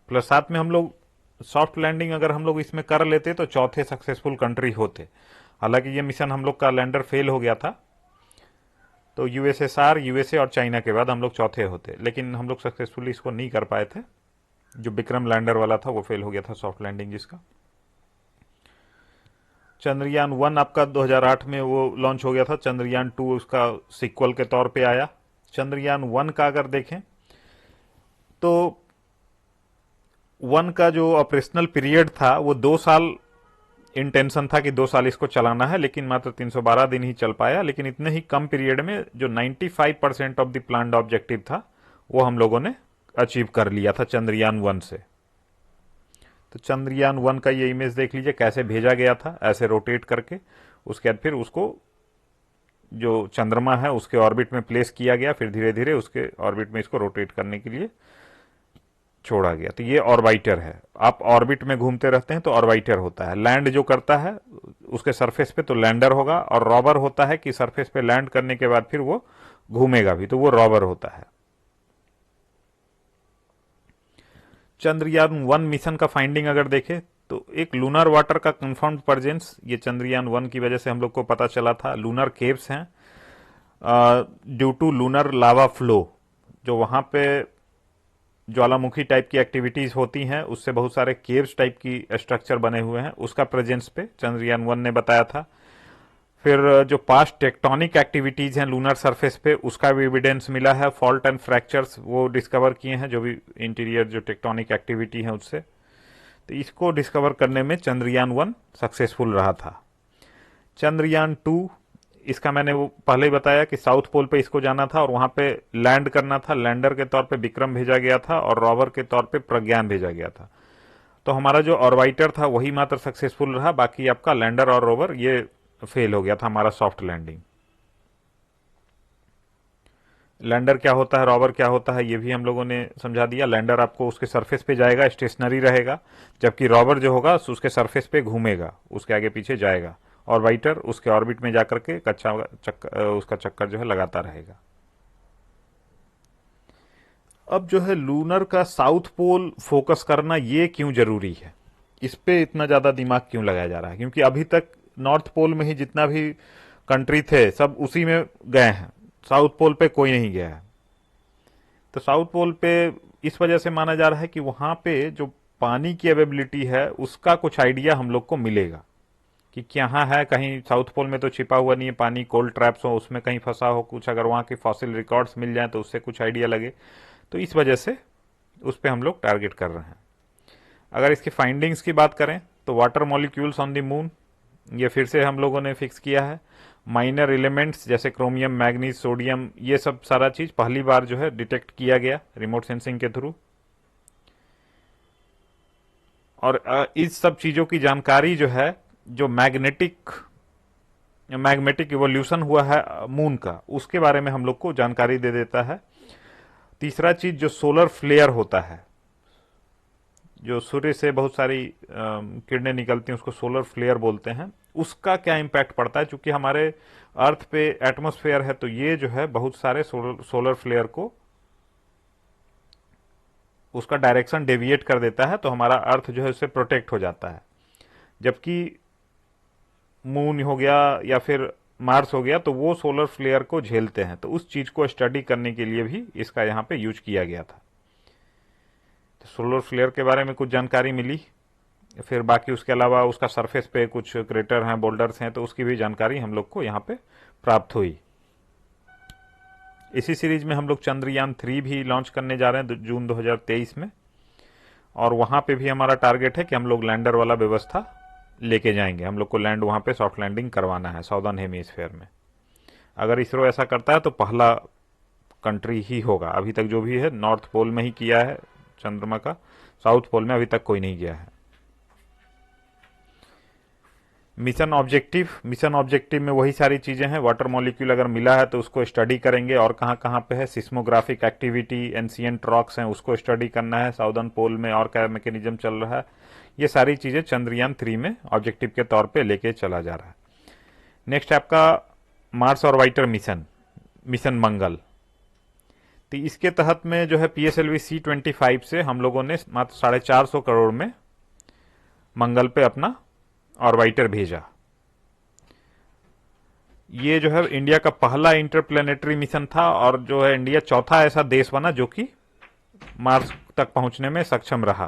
प्लस साथ में हम लोग सॉफ्ट लैंडिंग अगर हम लोग इसमें कर लेते तो चौथे सक्सेसफुल कंट्री होते। हालांकि ये मिशन हम लोग का लैंडर फेल हो गया था, तो यूएसएसआर, यूएसए और चाइना के बाद हम लोग चौथे होते, लेकिन हम लोग सक्सेसफुली इसको नहीं कर पाए थे। जो विक्रम लैंडर वाला था वो फेल हो गया था, सॉफ्ट लैंडिंग जिसका। चंद्रयान 1 आपका 2008 में वो लॉन्च हो गया था, चंद्रयान 2 उसका सिक्वल के तौर पे आया। चंद्रयान 1 का अगर देखें तो 1 का जो ऑपरेशनल पीरियड था वो 2 साल इंटेंशन था कि 2 साल इसको चलाना है, लेकिन मात्र 312 दिन ही चल पाया। लेकिन इतने ही कम पीरियड में जो 95% ऑफ द प्लान्ड ऑब्जेक्टिव था वो हम लोगों ने अचीव कर लिया था चंद्रयान 1 से। तो चंद्रयान 1 का ये इमेज देख लीजिए कैसे भेजा गया था, ऐसे रोटेट करके, उसके बाद फिर उसको जो चंद्रमा है उसके ऑर्बिट में प्लेस किया गया, फिर धीरे धीरे उसके ऑर्बिट में इसको रोटेट करने के लिए छोड़ा गया। तो ये ऑर्बिटर है, आप ऑर्बिट में घूमते रहते हैं तो ऑर्बिटर होता है। लैंड जो करता है उसके सरफेस पे तो लैंडर होगा, और रॉवर होता है कि सरफेस पे लैंड करने के बाद फिर वो घूमेगा भी, तो वो रॉवर होता है। चंद्रयान 1 मिशन का फाइंडिंग अगर देखें तो एक लूनर वाटर का कंफर्म्ड प्रेजेंस ये चंद्रयान 1 की वजह से हम लोग को पता चला था। लूनर केव्स हैं due to lunar lava flow, जो वहां पे ज्वालामुखी टाइप की एक्टिविटीज होती हैं, उससे बहुत सारे केव्स टाइप की स्ट्रक्चर बने हुए हैं, उसका प्रेजेंस पे चंद्रयान 1 ने बताया था। फिर जो पास्ट टेक्टोनिक एक्टिविटीज हैं लूनर सरफेस पे, उसका भी एविडेंस मिला है। फॉल्ट एंड फ्रैक्चर्स वो डिस्कवर किए हैं, जो भी इंटीरियर जो टेक्टोनिक एक्टिविटी है उससे। तो इसको डिस्कवर करने में चंद्रयान 1 सक्सेसफुल रहा था। चंद्रयान 2 इसका मैंने वो पहले ही बताया कि साउथ पोल पे इसको जाना था और वहां पे लैंड करना था। लैंडर के तौर पे विक्रम भेजा गया था और रोवर के तौर पे प्रज्ञान भेजा गया था। तो हमारा जो ऑर्बिटर था वही मात्र सक्सेसफुल रहा, बाकी आपका लैंडर और रोवर ये फेल हो गया था हमारा सॉफ्ट लैंडिंग। लैंडर क्या होता है, रोवर क्या होता है, ये भी हम लोगों ने समझा दिया। लैंडर आपको उसके सरफेस पे जाएगा, स्टेशनरी रहेगा, जबकि रोवर जो होगा उसके सरफेस पे घूमेगा, उसके आगे पीछे जाएगा। ऑर्बिटर उसके ऑर्बिट में जाकर के उसका चक्कर जो है लगाता रहेगा। अब जो है लूनर का साउथ पोल फोकस करना ये क्यों जरूरी है, इस पे इतना ज्यादा दिमाग क्यों लगाया जा रहा है? क्योंकि अभी तक नॉर्थ पोल में ही जितना भी कंट्री थे सब उसी में गए हैं, साउथ पोल पे कोई नहीं गया है। तो साउथ पोल पे इस वजह से माना जा रहा है कि वहां पे जो पानी की अवेबिलिटी है उसका कुछ आइडिया हम लोग को मिलेगा कि कहाँ है, कहीं साउथ पोल में तो छिपा हुआ नहीं है पानी, कोल्ड ट्रैप्स हो उसमें कहीं फंसा हो कुछ, अगर वहां के फॉसिल रिकॉर्ड्स मिल जाए तो उससे कुछ आइडिया लगे। तो इस वजह से उस पर हम लोग टारगेट कर रहे हैं। अगर इसकी फाइंडिंग्स की बात करें तो water molecules on the moon, ये फिर से हम लोगों ने फिक्स किया है। माइनर एलिमेंट्स जैसे क्रोमियम, मैग्नीज, सोडियम, ये सब सारा चीज पहली बार जो है डिटेक्ट किया गया रिमोट सेंसिंग के थ्रू। और इस सब चीजों की जानकारी जो है, जो मैग्नेटिक इवोल्यूशन हुआ है मून का, उसके बारे में हम लोग को जानकारी दे देता है। तीसरा चीज जो सोलर फ्लेयर होता है, जो सूर्य से बहुत सारी किरणें निकलती हैं उसको सोलर फ्लेयर बोलते हैं, उसका क्या इम्पैक्ट पड़ता है। चूंकि हमारे अर्थ पे एटमॉस्फेयर है तो ये जो है बहुत सारे सोलर फ्लेयर को उसका डायरेक्शन डेविएट कर देता है, तो हमारा अर्थ जो है उससे प्रोटेक्ट हो जाता है। जबकि मून हो गया या फिर मार्स हो गया तो वो सोलर फ्लेयर को झेलते हैं, तो उस चीज को स्टडी करने के लिए भी इसका यहाँ पे यूज किया गया था। तो सोलर फ्लेयर के बारे में कुछ जानकारी मिली, फिर बाकी उसके अलावा उसका सरफेस पे कुछ क्रेटर हैं, बोल्डर्स हैं, तो उसकी भी जानकारी हम लोग को यहाँ पे प्राप्त हुई। इसी सीरीज में हम लोग चंद्रयान 3 भी लॉन्च करने जा रहे हैं जून 2023 में, और वहां पे भी हमारा टारगेट है कि हम लोग लैंडर वाला व्यवस्था लेके जाएंगे। हम लोग को लैंड वहां पे सॉफ्ट लैंडिंग करवाना है साउदर्न हेमिस्फीयर में। अगर इसरो ऐसा करता है तो पहला कंट्री ही होगा। अभी तक जो भी है नॉर्थ पोल में ही किया है चंद्रमा का, साउथ पोल में अभी तक कोई नहीं गया है। मिशन ऑब्जेक्टिव में वही सारी चीजें हैं। वाटर मॉलिक्यूल अगर मिला है तो उसको स्टडी करेंगे, और कहाँ कहाँ पे है, सिस्मोग्राफिक एक्टिविटी, एंशिएंट रॉक्स हैं उसको स्टडी करना है, साउदर्न पोल में और क्या मैकेनिज्म चल रहा है, ये सारी चीजें चंद्रयान 3 में ऑब्जेक्टिव के तौर पे लेके चला जा रहा है। नेक्स्ट आपका मार्स ऑर्बिटर मिशन मंगल। तो इसके तहत में जो है PSLV C-25 से हम लोगों ने मात्र 450 करोड़ में मंगल पे अपना ऑर्बिटर भेजा। ये जो है इंडिया का पहला इंटरप्लेनेटरी मिशन था, और जो है इंडिया चौथा ऐसा देश बना जो कि मार्स तक पहुंचने में सक्षम रहा।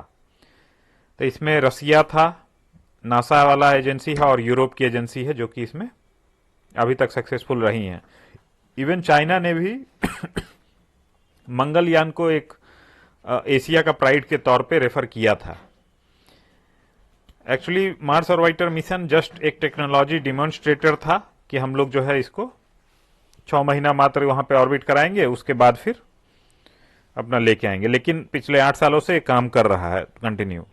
तो इसमें रसिया था, नासा वाला एजेंसी है, और यूरोप की एजेंसी है जो कि इसमें अभी तक सक्सेसफुल रही हैं। इवन चाइना ने भी मंगलयान को एक एशिया का प्राइड के तौर पे रेफर किया था। Actually Mars orbiter mission just एक टेक्नोलॉजी डिमॉन्स्ट्रेटर था कि हम लोग जो है इसको 6 महीना मात्र वहां पे ऑर्बिट कराएंगे, उसके बाद फिर अपना लेके आएंगे। लेकिन पिछले 8 सालों से काम कर रहा है कंटिन्यू,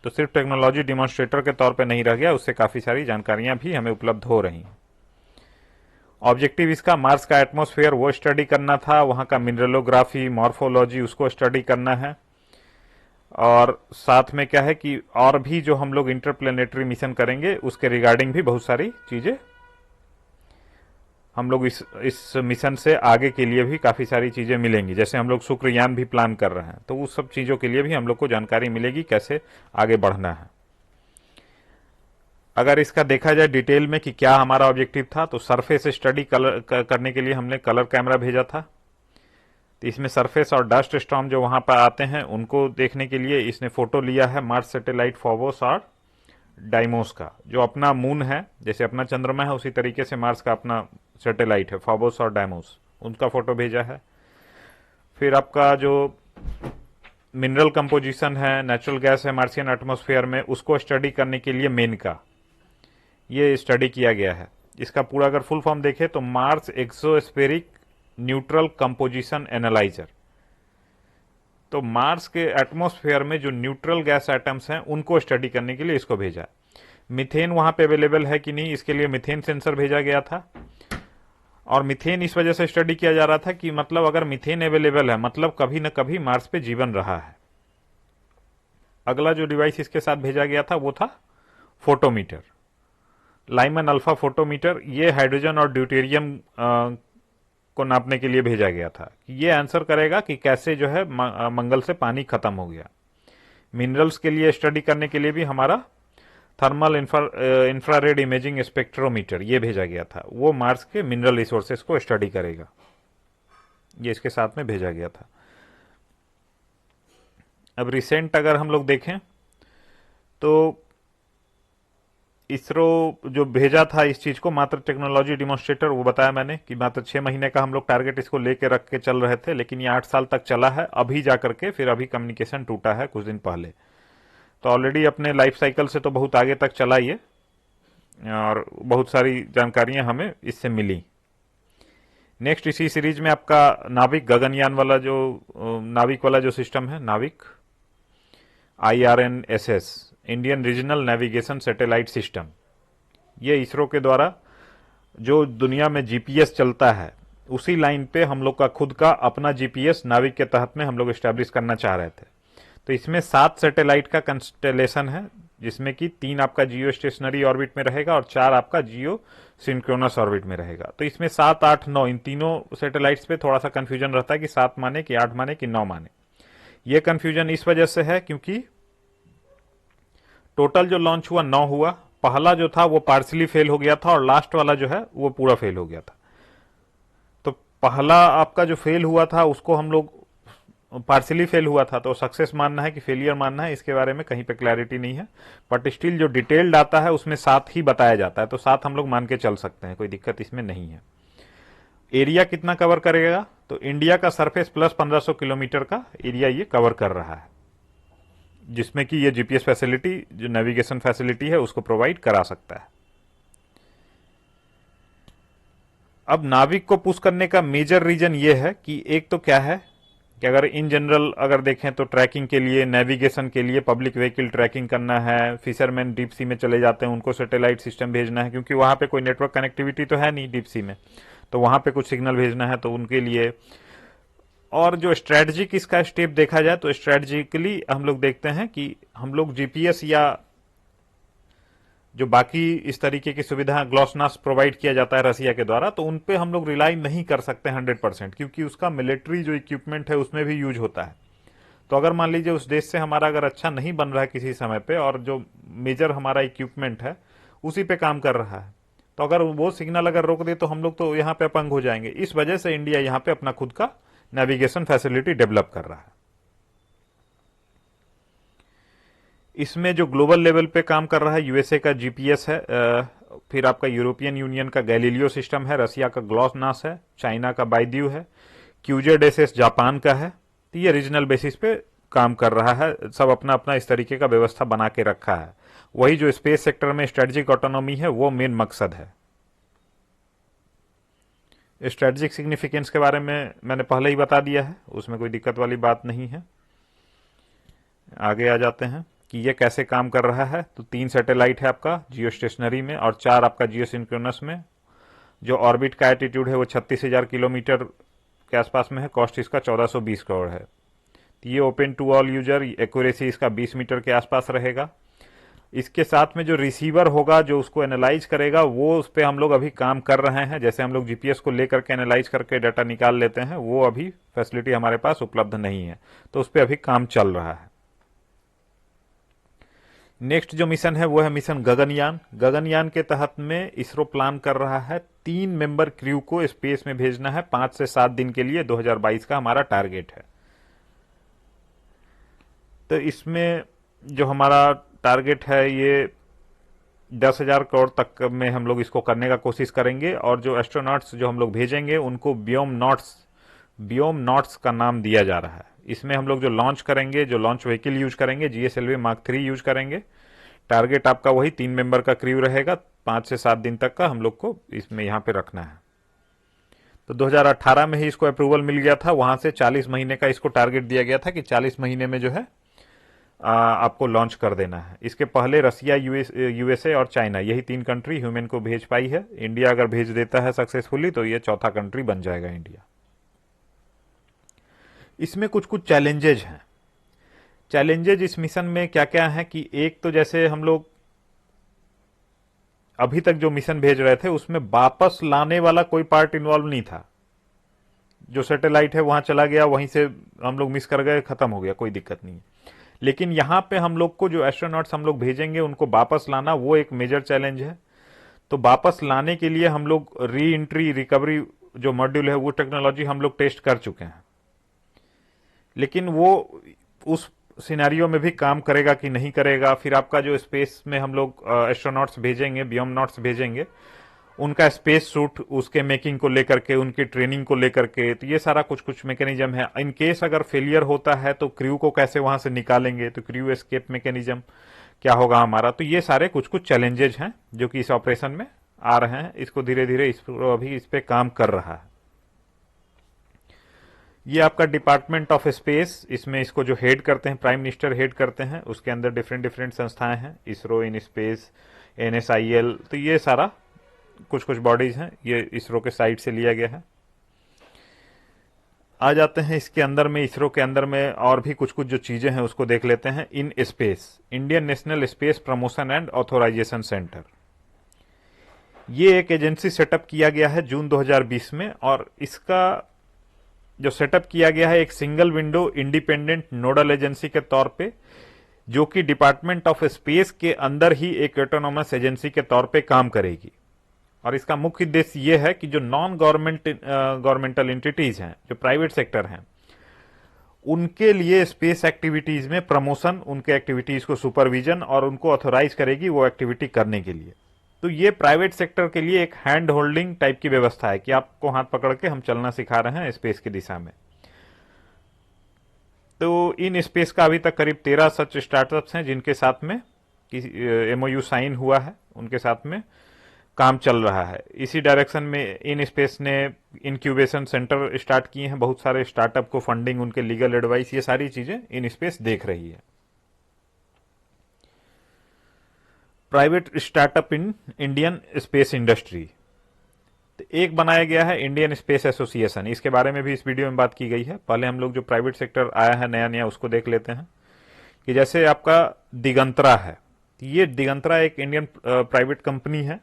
तो सिर्फ टेक्नोलॉजी डिमॉन्स्ट्रेटर के तौर पे नहीं रह गया, उससे काफी सारी जानकारियां भी हमें उपलब्ध हो रही हैं। ऑब्जेक्टिव इसका मार्स का एटमॉस्फेयर वो स्टडी करना था, वहां का मिनरलोग्राफी, मॉर्फोलॉजी उसको स्टडी करना है, और साथ में क्या है कि और भी जो हम लोग इंटरप्लेनेटरी मिशन करेंगे उसके रिगार्डिंग भी बहुत सारी चीजें हम लोग इस मिशन से आगे के लिए भी काफी सारी चीजें मिलेंगी। जैसे हम लोग शुक्रयान भी प्लान कर रहे हैं, तो उस सब चीजों के लिए भी हम लोग को जानकारी मिलेगी कैसे आगे बढ़ना है। अगर इसका देखा जाए डिटेल में कि क्या हमारा ऑब्जेक्टिव था, तो सरफेस स्टडी करने के लिए हमने कलर कैमरा भेजा था। तो इसमें सरफेस और डस्ट स्टॉर्म जो वहां पर आते हैं उनको देखने के लिए इसने फोटो लिया है मार्स सैटेलाइट फोबोस और डाइमोस का, जो अपना मून है, जैसे अपना चंद्रमा है उसी तरीके से मार्स का अपना सैटेलाइट है फोबोस और डाइमोस, उनका फोटो भेजा है। फिर आपका जो मिनरल कंपोजिशन है, नेचुरल गैस है मार्सियन एटमॉस्फेयर में, उसको स्टडी करने के लिए मेन का ये स्टडी किया गया है। इसका पूरा अगर फुल फॉर्म देखें तो मार्स एक्सोस्फेरिक न्यूट्रल कंपोजिशन एनालाइजर। तो मार्स के एटमॉस्फेयर में जो न्यूट्रल गैस एटम्स हैं उनको स्टडी करने के लिए इसको भेजा। मीथेन वहां पे अवेलेबल है कि नहीं, इसके लिए मीथेन सेंसर भेजा गया था। और मीथेन इस वजह से स्टडी किया जा रहा था कि मतलब अगर मीथेन अवेलेबल है मतलब कभी न कभी मार्स पे जीवन रहा है। अगला जो डिवाइस इसके साथ भेजा गया था वो था फोटोमीटर, लाइमन अल्फा फोटोमीटर। ये हाइड्रोजन और ड्यूटेरियम को नापने के लिए भेजा गया था कि ये आंसर करेगा कि कैसे जो है मंगल से पानी खत्म हो गया। मिनरल्स के लिए स्टडी करने के लिए भी हमारा थर्मल इंफ्रारेड इमेजिंग स्पेक्ट्रोमीटर ये भेजा गया था, वो मार्स के मिनरल रिसोर्सेस को स्टडी करेगा, ये इसके साथ में भेजा गया था। अब रिसेंट अगर हम लोग देखें तो इसरो जो भेजा था इस चीज को, मात्र टेक्नोलॉजी डिमोन्स्ट्रेटर, वो बताया मैंने कि मात्र 6 महीने का हम लोग टारगेट इसको लेके रख के चल रहे थे, लेकिन ये 8 साल तक चला है। अभी जाकर के फिर अभी कम्युनिकेशन टूटा है कुछ दिन पहले, तो ऑलरेडी अपने लाइफ साइकिल से तो बहुत आगे तक चला ये, और बहुत सारी जानकारियां हमें इससे मिली। नेक्स्ट इसी सीरीज में आपका नाविक गगनयान वाला जो नाविक वाला जो सिस्टम है, नाविक IRNSS, Indian regional navigation satellite system, ये इसरो के द्वारा जो दुनिया में जीपीएस चलता है उसी लाइन पे हम लोग का खुद का अपना जीपीएस नाविक के तहत में हम लोग एस्टेब्लिश करना चाह रहे थे। तो इसमें 7 सैटेलाइट का कंस्टेलेशन है, जिसमें कि 3 आपका जियो स्टेशनरी ऑर्बिट में रहेगा और 4 आपका जियो सिंक्रोनस ऑर्बिट में रहेगा। तो इसमें 7, 8, 9 इन तीनों सैटेलाइट्स पे थोड़ा सा कंफ्यूजन रहता है कि 7 माने कि 8 माने कि 9 माने। ये कंफ्यूजन इस वजह से है क्योंकि टोटल जो लॉन्च हुआ 9 हुआ, पहला जो था वो पार्सली फेल हो गया था और लास्ट वाला जो है वो पूरा फेल हो गया था। तो पहला आपका जो फेल हुआ था उसको हम लोग पार्सली फेल हुआ था तो सक्सेस मानना है कि फेलियर मानना है, इसके बारे में कहीं पे क्लैरिटी नहीं है, बट स्टिल जो डिटेल्ड आता है उसमें 7 ही बताया जाता है, तो 7 हम लोग मान के चल सकते हैं, कोई दिक्कत इसमें नहीं है। एरिया कितना कवर करेगा, तो इंडिया का सरफेस प्लस 1500 किलोमीटर का एरिया ये कवर कर रहा है, जिसमें कि ये जीपीएस फैसिलिटी जो नेविगेशन फैसिलिटी है उसको प्रोवाइड करा सकता है। अब नाविक को पुश करने का मेजर रीजन ये है कि एक तो क्या है कि अगर इन जनरल अगर देखें तो ट्रैकिंग के लिए, नेविगेशन के लिए, पब्लिक व्हीकल ट्रैकिंग करना है, फिशरमैन डीप सी में चले जाते हैं उनको सैटेलाइट सिस्टम भेजना है, क्योंकि वहां पे कोई नेटवर्क कनेक्टिविटी तो है नहीं डीप सी में, तो वहां पे कुछ सिग्नल भेजना है तो उनके लिए। और जो स्ट्रेटजिक इसका स्टेप देखा जाए तो स्ट्रेटजिकली हम लोग देखते हैं कि हम लोग जीपीएस या जो बाकी इस तरीके की सुविधा ग्लोसनास प्रोवाइड किया जाता है रसिया के द्वारा, तो उन पे हम लोग रिलाई नहीं कर सकते 100%, क्योंकि उसका मिलिट्री जो इक्विपमेंट है उसमें भी यूज होता है। तो अगर मान लीजिए उस देश से हमारा अगर अच्छा नहीं बन रहा है किसी समय पे और जो मेजर हमारा इक्विपमेंट है उसी पे काम कर रहा है, तो अगर वो सिग्नल अगर रोक दे तो हम लोग तो यहाँ पे अपंग हो जाएंगे। इस वजह से इंडिया यहाँ पे अपना खुद का नेविगेशन फैसिलिटी डेवलप कर रहा है। इसमें जो ग्लोबल लेवल पे काम कर रहा है यूएसए का जीपीएस है, फिर आपका यूरोपियन यूनियन का गैलीलियो सिस्टम है, रसिया का ग्लोसनास है, चाइना का बाइड्यू है, क्यूजेडएसएस जापान का है। तो ये रीजनल बेसिस पे काम कर रहा है, सब अपना अपना इस तरीके का व्यवस्था बना के रखा है। वही जो स्पेस सेक्टर में स्ट्रेटेजिक ऑटोनॉमी है वो मेन मकसद है। स्ट्रेटेजिक सिग्निफिकेंस के बारे में मैंने पहले ही बता दिया है, उसमें कोई दिक्कत वाली बात नहीं है। आगे आ जाते हैं कि ये कैसे काम कर रहा है। तो 3 सैटेलाइट है आपका जियो स्टेशनरी में और 4 आपका जियो सिंक्रोनस में। जो ऑर्बिट का एटीट्यूड है वो 36,000 किलोमीटर के आसपास में है। कॉस्ट इसका 1420 करोड़ है। तो ये open to all user, accuracy इसका 20 मीटर के आसपास रहेगा। इसके साथ में जो रिसीवर होगा जो उसको एनालाइज करेगा वो उस पर हम लोग अभी काम कर रहे हैं। जैसे हम लोग जीपीएस को लेकर के एनालाइज करके डाटा निकाल लेते हैं, वो अभी फैसिलिटी हमारे पास उपलब्ध नहीं है, तो उस पर अभी काम चल रहा है। नेक्स्ट जो मिशन है वो है मिशन गगनयान। गगनयान के तहत में इसरो प्लान कर रहा है 3 मेंबर क्रू को स्पेस में भेजना है 5 से 7 दिन के लिए। 2022 का हमारा टारगेट है। तो इसमें जो हमारा टारगेट है ये 10,000 करोड़ तक में हम लोग इसको करने का कोशिश करेंगे। और जो एस्ट्रोनॉट्स जो हम लोग भेजेंगे उनको बियोम नॉट्स का नाम दिया जा रहा है। इसमें हम लोग जो लॉन्च करेंगे, जो लॉन्च व्हीकल यूज करेंगे, GSLV Mark 3 यूज करेंगे। टारगेट आपका वही 3 मेंबर का क्रू रहेगा। 5 से 7 दिन तक का हम लोग को इसमें यहाँ पे रखना है। तो 2018 में ही इसको अप्रूवल मिल गया था। वहां से 40 महीने का इसको टारगेट दिया गया था कि 40 महीने में जो है आपको लॉन्च कर देना है। इसके पहले रसिया, यूएसए और चाइना, यही 3 कंट्री ह्यूमन को भेज पाई है। इंडिया अगर भेज देता है सक्सेसफुली तो ये चौथा कंट्री बन जाएगा इंडिया। इसमें कुछ कुछ चैलेंजेज हैं। चैलेंजेज इस मिशन में क्या क्या है कि एक तो जैसे हम लोग अभी तक जो मिशन भेज रहे थे उसमें वापस लाने वाला कोई पार्ट इन्वॉल्व नहीं था। जो सैटेलाइट है वहां चला गया, वहीं से हम लोग मिस कर गए, खत्म हो गया, कोई दिक्कत नहीं है। लेकिन यहाँ पे हम लोग को जो एस्ट्रोनॉट्स हम लोग भेजेंगे उनको वापस लाना, वो एक मेजर चैलेंज है। तो वापस लाने के लिए हम लोग री एंट्री रिकवरी जो मॉड्यूल है वो टेक्नोलॉजी हम लोग टेस्ट कर चुके हैं, लेकिन वो उस सिनेरियो में भी काम करेगा कि नहीं करेगा। फिर आपका जो स्पेस में हम लोग एस्ट्रोनॉट्स भेजेंगे, बियोमनॉट्स भेजेंगे, उनका स्पेस सूट उसके मेकिंग को लेकर के, उनकी ट्रेनिंग को लेकर के, तो ये सारा कुछ कुछ मैकेनिज्म है। इन केस अगर फेलियर होता है तो क्रू को कैसे वहां से निकालेंगे, तो क्रू एस्केप मैकेनिज्म क्या होगा हमारा। तो ये सारे कुछ कुछ चैलेंजेस हैं जो कि इस ऑपरेशन में आ रहे हैं। इसको धीरे धीरे अभी इस पे काम कर रहा है। ये आपका डिपार्टमेंट ऑफ स्पेस, इसमें इसको जो हेड करते हैं प्राइम मिनिस्टर हेड करते हैं, उसके अंदर डिफरेंट डिफरेंट संस्थाएं हैं, इसरो, इन स्पेस, NSIL, तो ये सारा कुछ कुछ बॉडीज हैं, ये इसरो के साइड से लिया गया है। आ जाते हैं इसके अंदर में, इसरो के अंदर में और भी कुछ कुछ जो चीजें हैं उसको देख लेते हैं। In space, Indian national space promotion and authorisation centre, ये एक एजेंसी सेटअप किया गया है जून 2020 में, और इसका जो सेटअप किया गया है एक single window independent nodal agency के तौर पे, जो कि डिपार्टमेंट ऑफ स्पेस के अंदर ही एक ऑटोनोमस एजेंसी के तौर पे काम करेगी। और इसका मुख्य उद्देश्य यह है कि जो नॉन गवर्नमेंटल एंटिटीज हैं, जो प्राइवेट सेक्टर हैं, उनके लिए स्पेस एक्टिविटीज में प्रमोशन, उनके एक्टिविटीज को सुपरविजन और उनको ऑथोराइज करेगी वो एक्टिविटी करने के लिए। तो ये प्राइवेट सेक्टर के लिए एक हैंड होल्डिंग टाइप की व्यवस्था है कि आपको हाथ पकड़ के हम चलना सिखा रहे हैं स्पेस की दिशा में। तो इन स्पेस का अभी तक करीब 13 सच स्टार्टअप्स हैं जिनके साथ में MOU साइन हुआ है, उनके साथ में काम चल रहा है। इसी डायरेक्शन में इन स्पेस ने इंक्यूबेशन सेंटर स्टार्ट किए हैं, बहुत सारे स्टार्टअप को फंडिंग, उनके लीगल एडवाइस, ये सारी चीजें इन स्पेस देख रही है। Private startup in Indian space industry, तो एक बनाया गया है इंडियन स्पेस एसोसिएशन, इसके बारे में भी इस वीडियो में बात की गई है। पहले हम लोग जो प्राइवेट सेक्टर आया है नया नया उसको देख लेते हैं, कि जैसे आपका दिगंतरा है, ये दिगंतरा एक इंडियन प्राइवेट कंपनी है,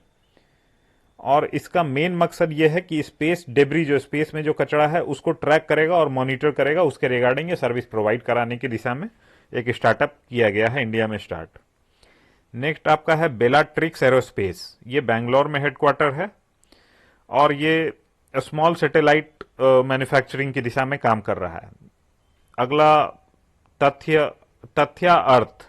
और इसका मेन मकसद ये है कि स्पेस डेब्री, जो स्पेस में जो कचरा है उसको ट्रैक करेगा और मॉनिटर करेगा, उसके रिगार्डिंग ये सर्विस प्रोवाइड कराने की दिशा में एक स्टार्टअप किया गया है इंडिया में स्टार्ट। नेक्स्ट आपका है बेलाट्रिक्स एरोस्पेस, ये बैंगलोर में हेडक्वार्टर है, और ये स्मॉल सैटेलाइट मैन्युफैक्चरिंग की दिशा में काम कर रहा है। अगला तथ्या अर्थ,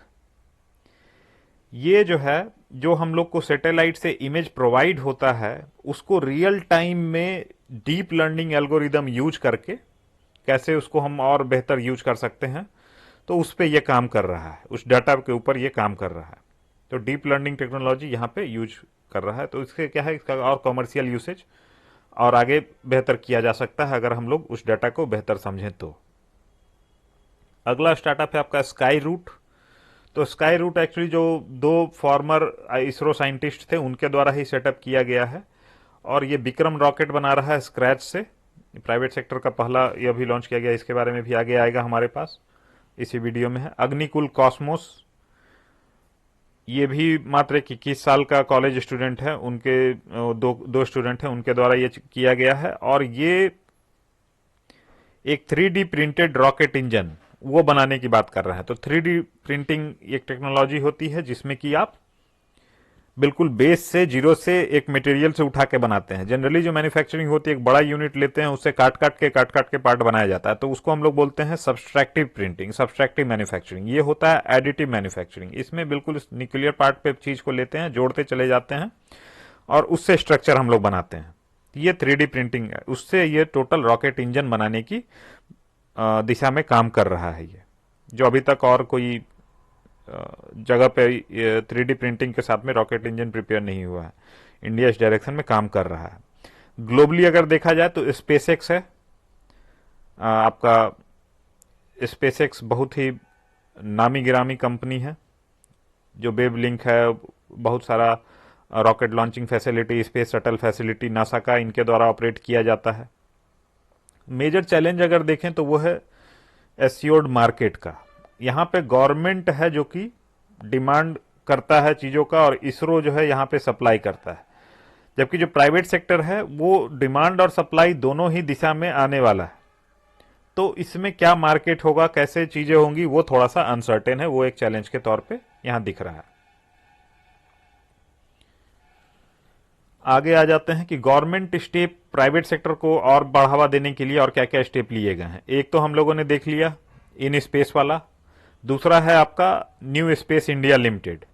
ये जो है, जो हम लोग को सैटेलाइट से इमेज प्रोवाइड होता है उसको रियल टाइम में डीप लर्निंग एल्गोरिदम यूज करके कैसे उसको हम और बेहतर यूज कर सकते हैं, तो उस पर यह काम कर रहा है, उस डाटा के ऊपर यह काम कर रहा है। तो डीप लर्निंग टेक्नोलॉजी यहाँ पे यूज कर रहा है। तो इसके क्या है, इसका और कमर्शियल यूसेज और आगे बेहतर किया जा सकता है अगर हम लोग उस डाटा को बेहतर समझें तो। अगला स्टार्टअप है आपका स्काई रूट। तो स्काई रूट एक्चुअली जो 2 फॉर्मर इसरो साइंटिस्ट थे उनके द्वारा ही सेटअप किया गया है, और ये विक्रम रॉकेट बना रहा है स्क्रैच से। प्राइवेट सेक्टर का पहला ये अभी लॉन्च किया गया, इसके बारे में भी आगे आएगा हमारे पास, इसी वीडियो में है। अग्निकुल कॉस्मोस, ये भी मात्र 21 साल का कॉलेज स्टूडेंट है, उनके दो स्टूडेंट हैं, उनके द्वारा ये किया गया है। और ये एक 3D प्रिंटेड रॉकेट इंजन वो बनाने की बात कर रहे हैं। तो 3D प्रिंटिंग एक टेक्नोलॉजी होती है जिसमें कि आप बिल्कुल बेस से, जीरो से एक मटेरियल से उठा के बनाते हैं। जनरली जो मैन्युफैक्चरिंग होती है एक बड़ा यूनिट लेते हैं, उससे काट काट के पार्ट बनाया जाता है, तो उसको हम लोग बोलते हैं सब्सट्रैक्टिव प्रिंटिंग, सब्सट्रैक्टिव मैन्युफैक्चरिंग। ये होता है एडिटिव मैन्युफैक्चरिंग, इसमें बिल्कुल न्यूक्लियर पार्ट पे चीज को लेते हैं, जोड़ते चले जाते हैं और उससे स्ट्रक्चर हम लोग बनाते हैं। ये 3D प्रिंटिंग है, उससे ये टोटल रॉकेट इंजन बनाने की दिशा में काम कर रहा है। ये जो अभी तक और कोई जगह पे 3D प्रिंटिंग के साथ में रॉकेट इंजन प्रिपेयर नहीं हुआ है, इंडिया इस डायरेक्शन में काम कर रहा है। ग्लोबली अगर देखा जाए तो स्पेसएक्स है आपका। स्पेसएक्स बहुत ही नामी गिरामी कंपनी है, जो वेब लिंक है, बहुत सारा rocket launching facility, space shuttle facility NASA का इनके द्वारा ऑपरेट किया जाता है। मेजर चैलेंज अगर देखें तो वो है एस्योर्ड मार्केट का। यहाँ पे गवर्नमेंट है जो कि डिमांड करता है चीज़ों का, और इसरो जो है यहाँ पे सप्लाई करता है। जबकि जो प्राइवेट सेक्टर है वो डिमांड और सप्लाई दोनों ही दिशा में आने वाला है। तो इसमें क्या मार्केट होगा, कैसे चीजें होंगी, वो थोड़ा सा अनसर्टेन है, वो एक चैलेंज के तौर पे यहां दिख रहा है। आगे आ जाते हैं कि गवर्नमेंट स्टेप प्राइवेट सेक्टर को और बढ़ावा देने के लिए और क्या क्या स्टेप लिए गए हैं। एक तो हम लोगों ने देख लिया इन स्पेस वाला, दूसरा है आपका न्यू स्पेस इंडिया लिमिटेड।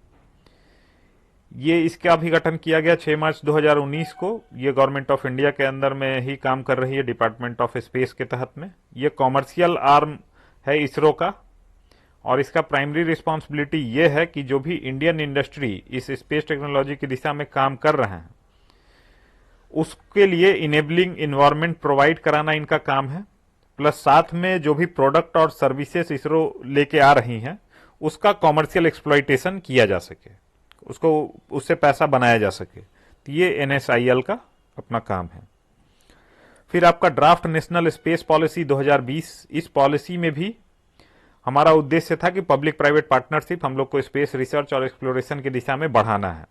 ये इसका भी गठन किया गया 6 मार्च 2019 को। ये गवर्नमेंट ऑफ इंडिया के अंदर में ही काम कर रही है, डिपार्टमेंट ऑफ स्पेस के तहत में। ये कॉमर्शियल आर्म है इसरो का, और इसका प्राइमरी रिस्पॉन्सिबिलिटी ये है कि जो भी इंडियन इंडस्ट्री इस स्पेस टेक्नोलॉजी की दिशा में काम कर रहे हैं उसके लिए इनेबलिंग इन्वायरमेंट प्रोवाइड कराना इनका काम है, प्लस साथ में जो भी प्रोडक्ट और सर्विसेज इसरो लेके आ रही हैं उसका कॉमर्शियल एक्सप्लॉइटेशन किया जा सके, उसको उससे पैसा बनाया जा सके। तो ये एनएसआईएल का अपना काम है। फिर आपका ड्राफ्ट नेशनल स्पेस पॉलिसी 2020, इस पॉलिसी में भी हमारा उद्देश्य था कि पब्लिक प्राइवेट पार्टनरशिप हम लोग को स्पेस रिसर्च और एक्सप्लोरेशन की दिशा में बढ़ाना है।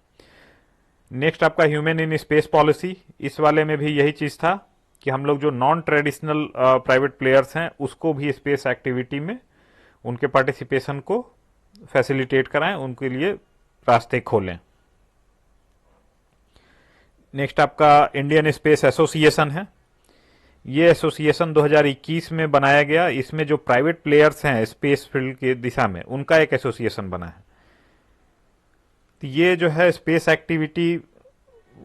नेक्स्ट आपका ह्यूमन इन स्पेस पॉलिसी, इस वाले में भी यही चीज था कि हम लोग जो नॉन ट्रेडिशनल प्राइवेट प्लेयर्स हैं उसको भी स्पेस एक्टिविटी में उनके पार्टिसिपेशन को फैसिलिटेट कराएं, उनके लिए रास्ते खोलें। नेक्स्ट आपका इंडियन स्पेस एसोसिएशन है। ये एसोसिएशन 2021 में बनाया गया। इसमें जो प्राइवेट प्लेयर्स हैं स्पेस फील्ड की दिशा में उनका एक एसोसिएशन बना है। तो ये जो है स्पेस एक्टिविटी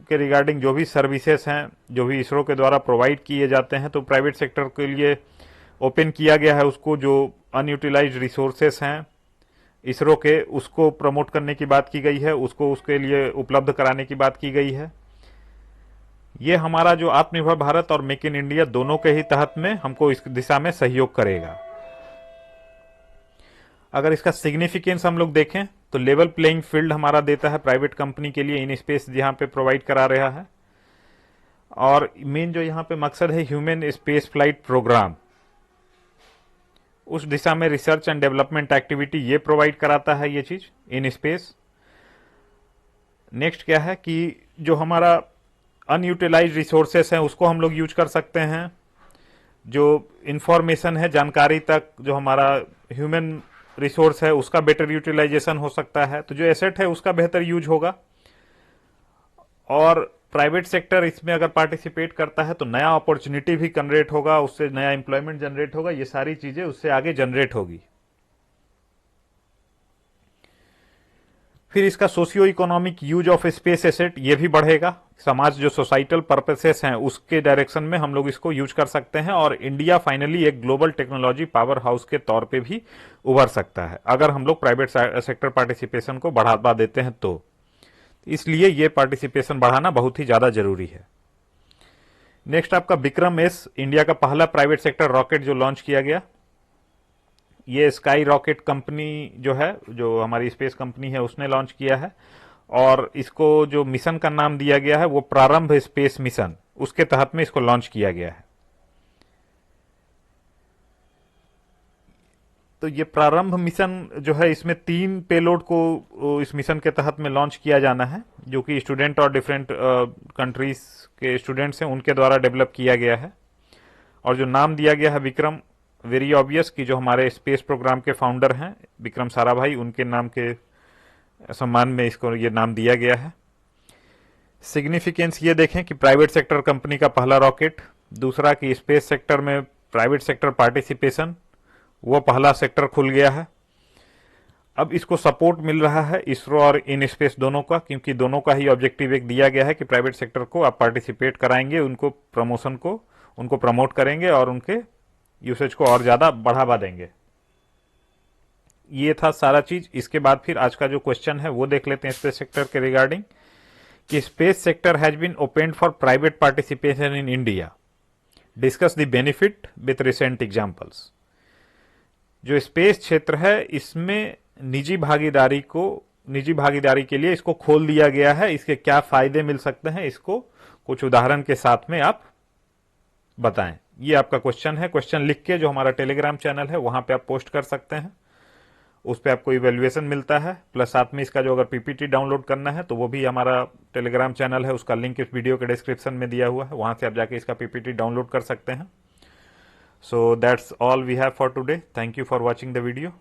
के रिगार्डिंग जो भी सर्विसेज हैं जो भी इसरो के द्वारा प्रोवाइड किए जाते हैं तो प्राइवेट सेक्टर के लिए ओपन किया गया है उसको। जो अनयूटिलाइज्ड रिसोर्सेस हैं इसरो के उसको प्रमोट करने की बात की गई है, उसको उसके लिए उपलब्ध कराने की बात की गई है। ये हमारा जो आत्मनिर्भर भारत और मेक इन इंडिया दोनों के ही तहत में हमको इस दिशा में सहयोग करेगा। अगर इसका सिग्निफिकेंस हम लोग देखें तो लेवल प्लेइंग फील्ड हमारा देता है प्राइवेट कंपनी के लिए इन स्पेस जहां पे प्रोवाइड करा रहा है। और मेन जो यहां पे मकसद है ह्यूमन स्पेस फ्लाइट प्रोग्राम, उस दिशा में रिसर्च एंड डेवलपमेंट एक्टिविटी ये प्रोवाइड कराता है ये चीज इन स्पेस। नेक्स्ट क्या है कि जो हमारा अनयूटिलाइज्ड रिसोर्सेस हैं उसको हम लोग यूज कर सकते हैं। जो इंफॉर्मेशन है जानकारी तक जो हमारा ह्यूमन रिसोर्स है उसका बेटर यूटिलाइजेशन हो सकता है, तो जो एसेट है उसका बेहतर यूज होगा। और प्राइवेट सेक्टर इसमें अगर पार्टिसिपेट करता है तो नया अपॉर्चुनिटी भी जनरेट होगा, उससे नया एम्प्लॉयमेंट जनरेट होगा, ये सारी चीजें उससे आगे जनरेट होगी। फिर इसका socio economic use of space asset ये भी बढ़ेगा। समाज जो सोसाइटल पर्पसेस हैं उसके डायरेक्शन में हम लोग इसको यूज कर सकते हैं और इंडिया फाइनली एक ग्लोबल टेक्नोलॉजी पावर हाउस के तौर पे भी उभर सकता है अगर हम लोग प्राइवेट सेक्टर पार्टिसिपेशन को बढ़ावा देते हैं तो। इसलिए ये पार्टिसिपेशन बढ़ाना बहुत ही ज्यादा जरूरी है। नेक्स्ट आपका विक्रम एस, इंडिया का पहला प्राइवेट सेक्टर रॉकेट जो लॉन्च किया गया। ये स्काई रॉकेट कंपनी जो है, जो हमारी स्पेस कंपनी है, उसने लॉन्च किया है और इसको जो मिशन का नाम दिया गया है वो प्रारंभ स्पेस मिशन, उसके तहत में इसको लॉन्च किया गया है। तो ये प्रारंभ मिशन जो है इसमें 3 पेलोड को इस मिशन के तहत में लॉन्च किया जाना है जो कि स्टूडेंट और डिफरेंट कंट्रीज के स्टूडेंट्स हैं उनके द्वारा डेवलप किया गया है। और जो नाम दिया गया है विक्रम, वेरी ऑब्वियस कि जो हमारे स्पेस प्रोग्राम के फाउंडर हैं विक्रम साराभाई, उनके नाम के सम्मान में इसको ये नाम दिया गया है। सिग्निफिकेंस ये देखें कि प्राइवेट सेक्टर कंपनी का पहला रॉकेट, दूसरा कि स्पेस सेक्टर में प्राइवेट सेक्टर पार्टिसिपेशन, वो पहला सेक्टर खुल गया है। अब इसको सपोर्ट मिल रहा है इसरो और इन स्पेस दोनों का, क्योंकि दोनों का ही ऑब्जेक्टिव एक दिया गया है कि प्राइवेट सेक्टर को आप पार्टिसिपेट कराएंगे, उनको प्रमोशन को उनको प्रमोट करेंगे और उनके यूसेज को और ज्यादा बढ़ावा देंगे। ये था सारा चीज। इसके बाद फिर आज का जो क्वेश्चन है वो देख लेते हैं स्पेस सेक्टर के रिगार्डिंग कि space sector has been opened for private participation in India, discuss the benefit with recent examples. जो स्पेस क्षेत्र है इसमें निजी भागीदारी के लिए इसको खोल दिया गया है, इसके क्या फायदे मिल सकते हैं इसको कुछ उदाहरण के साथ में आप बताएं। ये आपका क्वेश्चन है। क्वेश्चन लिख के जो हमारा टेलीग्राम चैनल है वहां पे आप पोस्ट कर सकते हैं, उस पर आपको इवेल्युएशन मिलता है, प्लस साथ में इसका जो अगर पीपीटी डाउनलोड करना है तो वो भी हमारा टेलीग्राम चैनल है, उसका लिंक इस वीडियो के डिस्क्रिप्शन में दिया हुआ है, वहां से आप जाके इसका पीपीटी डाउनलोड कर सकते हैं। So that's all we have for today. Thank you for watching the video.